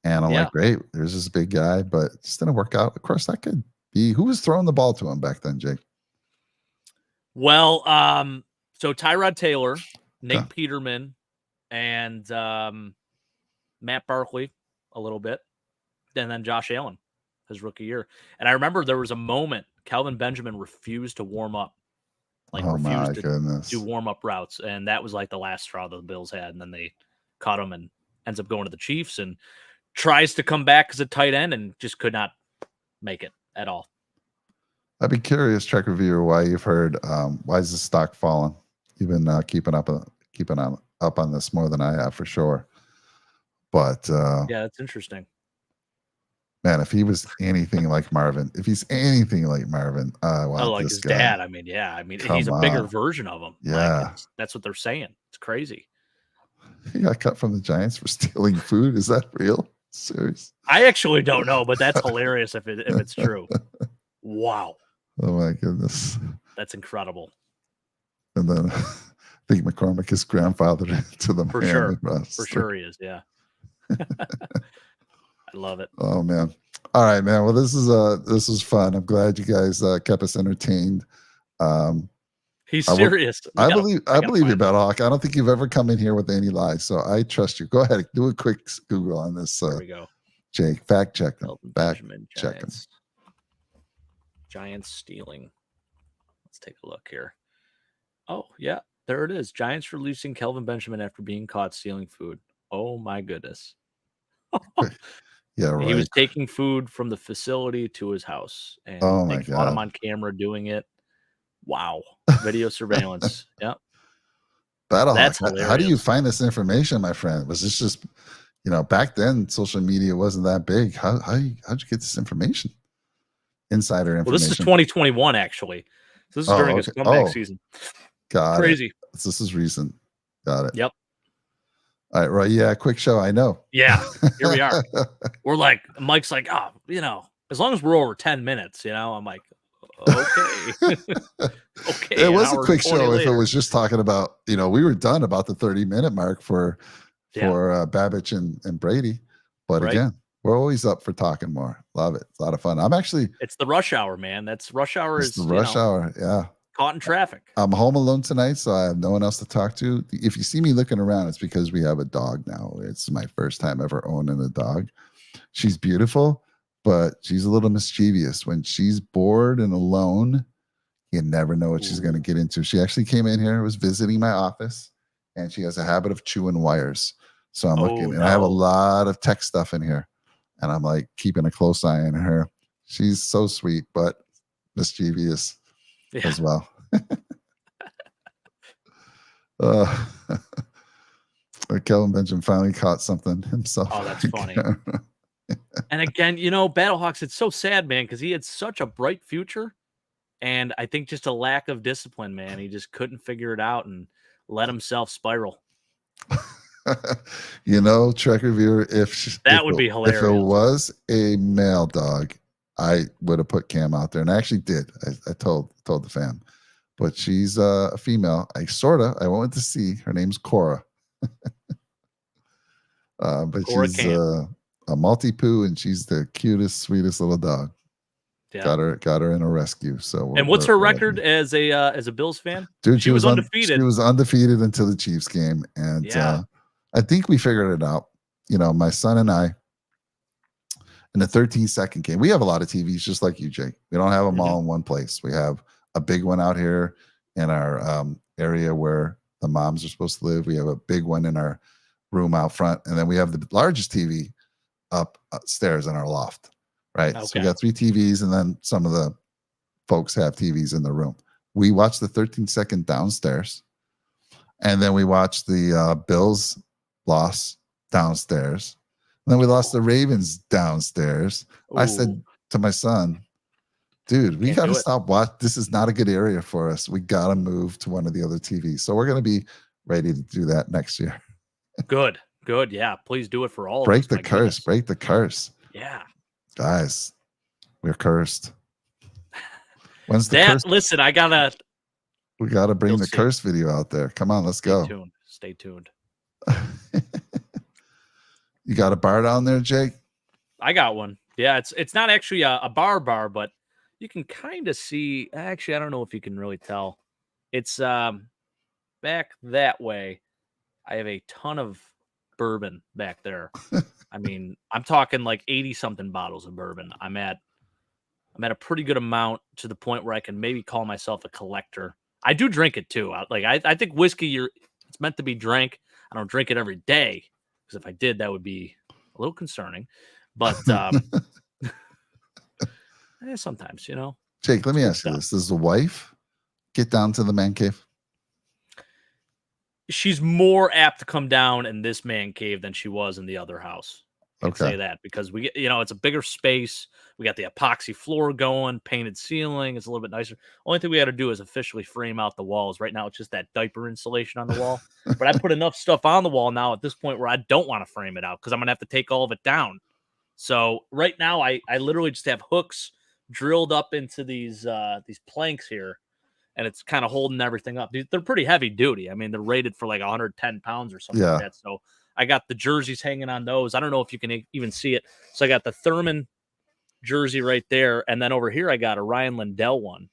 And I'm like, great, there's this big guy, but it just didn't work out. Of course, that could be who was throwing the ball to him back then, Jake. Well, so Tyrod Taylor, Nate Peterman, and Matt Barkley a little bit, and then Josh Allen, his rookie year. And I remember there was a moment Kelvin Benjamin refused to warm up, refused to do warm-up routes, and that was like the last straw that the Bills had. And then they caught him and ends up going to the Chiefs and tries to come back as a tight end and just could not make it at all. I'd be curious, Trek reviewer, why you've heard why is the stock falling? You've been keeping up on this more than I have for sure. But yeah, that's interesting. Man, if he was anything like Marvin, like his guy. Dad. I mean, he's a bigger version of him. Yeah, that's what they're saying. It's crazy. He got cut from the Giants for stealing food. Is that real? Serious? I actually don't know, but that's hilarious if it's true. Wow. Oh my goodness. That's incredible. And then I think McCormick is grandfathered to the for sure. For sure he is. Yeah. I love it. Oh man. All right, man. Well, this is fun. I'm glad you guys kept us entertained. He's serious. I believe you, Battlehawk. I don't think you've ever come in here with any lies, so I trust you. Go ahead, do a quick Google on this. There we go. Jake, fact check them. Fact check them. Giants stealing. Let's take a look here. Oh yeah, there it is. Giants releasing Kelvin Benjamin after being caught stealing food. Oh my goodness. Yeah, right. He was taking food from the facility to his house, and they caught him on camera doing it. Wow. Video surveillance. Yep. Battlehawk, how do you find this information, my friend? Was this just, back then social media wasn't that big. How'd you get this information? Insider information. Well, this is 2021, actually. So this is during his comeback season. Crazy. This is recent. Got it. Yep. All right, right. Yeah, quick show. I know. Yeah, here we are. We're like, Mike's like, as long as we're over 10 minutes, I'm like, okay. Okay. It was a quick show later. If it was just talking about, we were done about the 30-minute mark for Babich and Brady. But again, we're always up for talking more. Love it. It's a lot of fun. It's the rush hour, man. That's rush hour. It's the rush hour. Yeah. Caught in traffic. I'm home alone tonight, so I have no one else to talk to. If you see me looking around, it's because we have a dog now. It's my first time ever owning a dog. She's beautiful, but she's a little mischievous. When she's bored and alone, you never know what she's going to get into. She actually came in here, was visiting my office, and she has a habit of chewing wires. So I'm looking, and I have a lot of tech stuff in here, and I'm like keeping a close eye on her. She's so sweet, but mischievous as well. Kelvin Benjamin finally caught something himself. Oh, that's funny. And again, Battlehawks, it's so sad, man, because he had such a bright future. And I think just a lack of discipline, man. He just couldn't figure it out and let himself spiral. Trek reviewer, that would be hilarious. If it was a male dog, I would have put Cam out there, and I actually did. I told the fam, but she's a female. I went to see. Her name's Cora, but Cora she's a multi-poo, and she's the cutest, sweetest little dog. Yeah. Got her in a rescue. So and what's her record as a Bills fan? Dude, she was undefeated. She was undefeated until the Chiefs game, and I think we figured it out. My son and I, in the 13-second game, we have a lot of TVs just like you, Jake. We don't have them all in one place. We have a big one out here in our area where the moms are supposed to live. We have a big one in our room out front, and then we have the largest TV upstairs in our loft. Right. Okay. So we got 3 TVs, and then some of the folks have TVs in the room. We watched the 13-second downstairs, and then we watched the Bills loss downstairs. And then we lost the Ravens downstairs. Ooh. I said to my son, dude, we got to stop watching. This is not a good area for us. We got to move to one of the other TVs. So we're going to be ready to do that next year. Good. Yeah. Please do it for all Break of us. Break the curse. Yeah. Guys, we're cursed. When's the curse? Listen, we gotta bring the curse video out there. Come on, let's go. Stay tuned. You got a bar down there, Jake? I got one. Yeah, it's not actually a bar, but you can kind of see. Actually, I don't know if you can really tell. It's back that way. I have a ton of bourbon back there. I mean, I'm talking like 80-something bottles of bourbon. I'm at a pretty good amount, to the point where I can maybe call myself a collector. I do drink it too. I think whiskey, it's meant to be drank. I don't drink it every day, because if I did, that would be a little concerning. But sometimes, Jake, let me ask you this: does the wife get down to the man cave? She's more apt to come down in this man cave than she was in the other house. I can say that, because we get, it's a bigger space. We got the epoxy floor going, painted ceiling. It's a little bit nicer. Only thing we got to do is officially frame out the walls. Right now, it's just that diaper insulation on the wall. But I put enough stuff on the wall now at this point where I don't want to frame it out, because I'm gonna have to take all of it down. So right now, I literally just have hooks drilled up into these planks here. And it's kind of holding everything up. They're pretty heavy duty. I mean, they're rated for like 110 pounds or something like that. So I got the jerseys hanging on those. I don't know if you can even see it. So I got the Thurman jersey right there. And then over here, I got a Ryan Lindell one.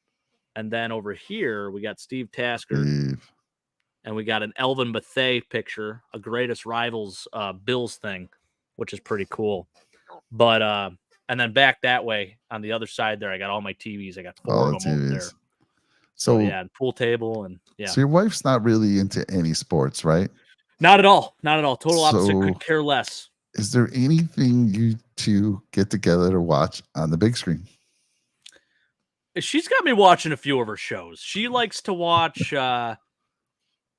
And then over here, we got Steve Tasker. And we got an Elvin Bethea picture, a greatest rivals Bills thing, which is pretty cool. But, and then back that way on the other side there, I got all my TVs. I got 4 of them over there. So and pool table, and So your wife's not really into any sports, right? Not at all. Total opposite. Could care less. Is there anything you two get together to watch on the big screen? She's got me watching a few of her shows. She likes to watch a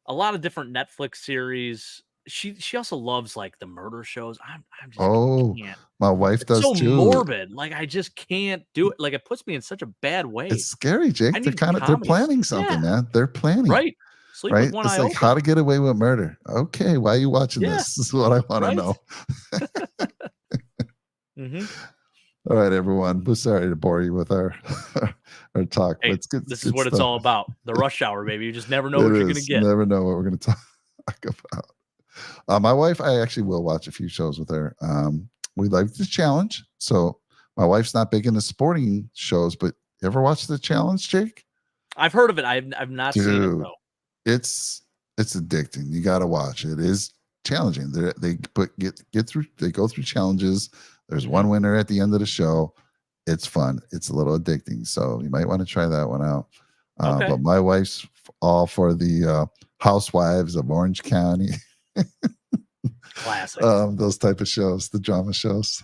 lot of different Netflix series. She also loves like the murder shows. I'm just can't. My wife does so too. Morbid. Like I just can't do it. Like it puts me in such a bad way. It's scary, Jake. They're planning something, man. They're planning. Right. Sleep with one eye open. How to get away with murder. Okay, why are you watching this? This is what I want to know. All right, everyone. We're sorry to bore you with our talk. Hey, but this is what it's all about. The rush hour, baby. You just never know what you're going to get. Never know what we're going to talk about. My wife, I actually will watch a few shows with her. We like the challenge. So my wife's not big into sporting shows, but you ever watch the challenge, Jake? I've heard of it. I've not seen it Dude, though. it's addicting. You got to watch it. It is challenging. They go through challenges. There's one winner at the end of the show. It's fun. It's a little addicting. So you might want to try that one out. Okay. But my wife's all for the Housewives of Orange County. Classic. Those type of shows, the drama shows.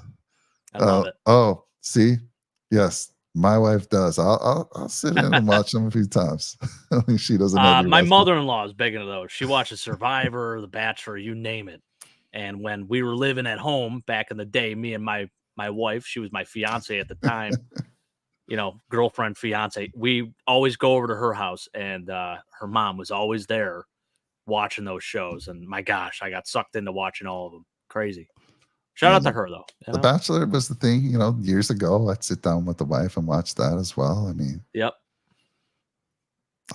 I love it. Oh, see, yes, my wife does. I'll sit in and watch them a few times. She doesn't. My mother-in-law is big into those. She watches Survivor, The Bachelor, you name it. And when we were living at home back in the day, me and my wife, she was my fiance at the time, girlfriend, fiance, we always go over to her house, and her mom was always there watching those shows. And my gosh, I got sucked into watching all of them. Crazy. Shout out to her though. The Bachelor was the thing, years ago. I'd sit down with the wife and watch that as well. I mean, yep.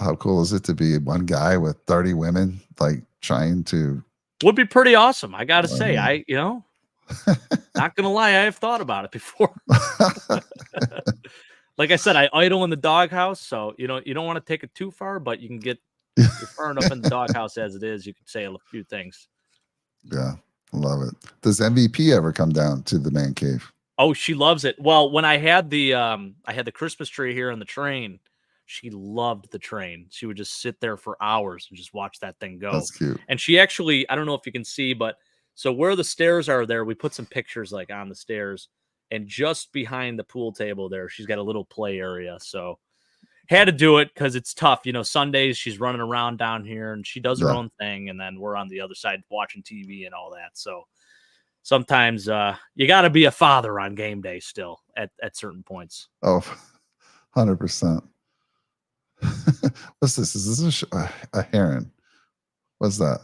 How cool is it to be one guy with 30 women, like trying to? Would be pretty awesome. I got to say, not going to lie, I have thought about it before. Like I said, I idle in the doghouse. So, you don't want to take it too far, but you can get you're far enough in the doghouse as it is. You can say a few things. Yeah. Love it. Does MVP ever come down to the man cave? Oh, she loves it. Well, when I had the Christmas tree here on the train, she loved the train. She would just sit there for hours and just watch that thing go. That's cute. And she actually, I don't know if you can see, but so where the stairs are there, we put some pictures like on the stairs, and just behind the pool table there, she's got a little play area. So had to do it because it's tough. Sundays she's running around down here and she does her own thing. And then we're on the other side watching TV and all that. So sometimes you got to be a father on game day still at certain points. Oh, 100%. What's this? Is this a heron? What's that?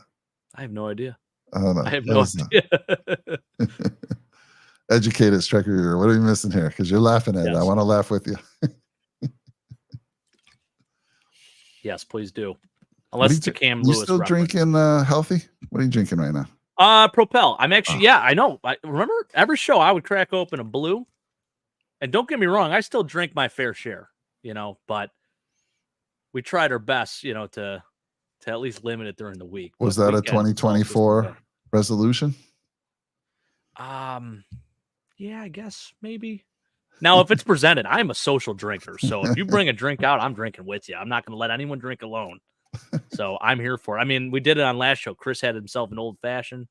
I have no idea. I don't know. I have no idea. Educated Striker, what are we missing here? Because you're laughing at it. I want to laugh with you. Yes, please do. Unless it's a Cam Lewis. You still drinking healthy? What are you drinking right now? Propel. I'm actually, I know. I remember every show I would crack open a blue. And don't get me wrong, I still drink my fair share, but we tried our best, to at least limit it during the week. Was that a 2024 resolution? Yeah, I guess maybe. Now, if it's presented, I'm a social drinker. So if you bring a drink out, I'm drinking with you. I'm not going to let anyone drink alone. So I'm here for it. I mean, we did it on last show. Chris had himself an old fashioned.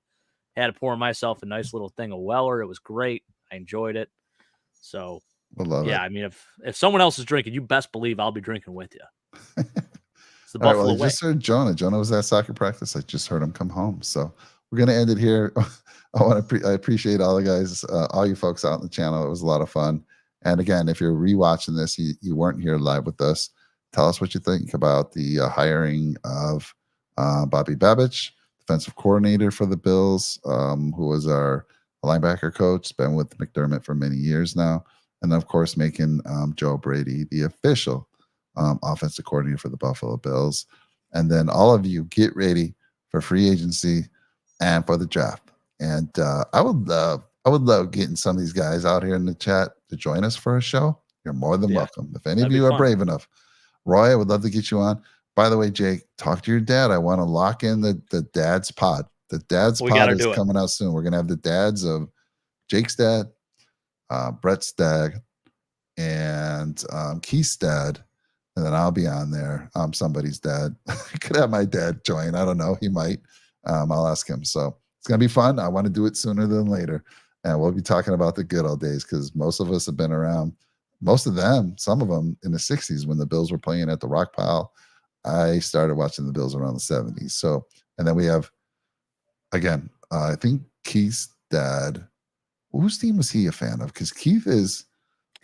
Had to pour myself a nice little thing of Weller. It was great. I enjoyed it. So, I mean, if someone else is drinking, you best believe I'll be drinking with you. It's the Buffalo way. I just heard Jonah. Jonah was at soccer practice. I just heard him come home. So we're going to end it here. I appreciate all the guys, all you folks out in the channel. It was a lot of fun. And again, if you're rewatching this, you weren't here live with us, tell us what you think about the hiring of Bobby Babich, defensive coordinator for the Bills, who was our linebacker coach, been with McDermott for many years now. And of course, making Joe Brady the official offensive coordinator for the Buffalo Bills. And then all of you get ready for free agency and for the draft. And I would love getting some of these guys out here in the chat to join us for a show. You're more than welcome. If any of you are brave enough, Roy, I would love to get you on. By the way, Jake, talk to your dad. I want to lock in the dad's pod. The dad's pod is coming out soon. We're going to have the dads of Jake's dad, Brett's dad, and Keith's dad. And then I'll be on there. Somebody's dad. I could have my dad join. I don't know. He might. I'll ask him. So it's going to be fun. I want to do it sooner than later. And we'll be talking about the good old days because most of us have been around, most of them, some of them in the 60s when the Bills were playing at the Rock Pile. I started watching the Bills around the 70s. So, and then we have, again, I think Keith's dad, whose team was he a fan of? Because Keith is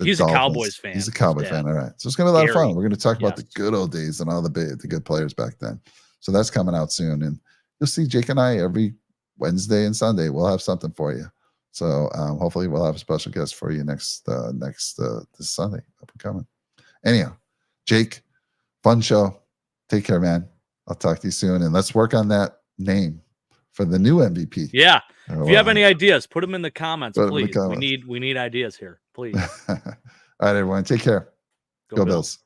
He's Dolphins. A Cowboys fan. He's a Cowboy fan. All right. So it's going to be a lot of fun. We're going to talk about the good old days and all the good players back then. So that's coming out soon. And you'll see Jake and I every Wednesday and Sunday. We'll have something for you. So hopefully we'll have a special guest for you this Sunday up and coming. Anyhow, Jake, fun show. Take care, man. I'll talk to you soon. And let's work on that name for the new MVP. Yeah. If you have any ideas, put them in the comments, please. We need ideas here, please. All right, everyone. Take care. Go Bills.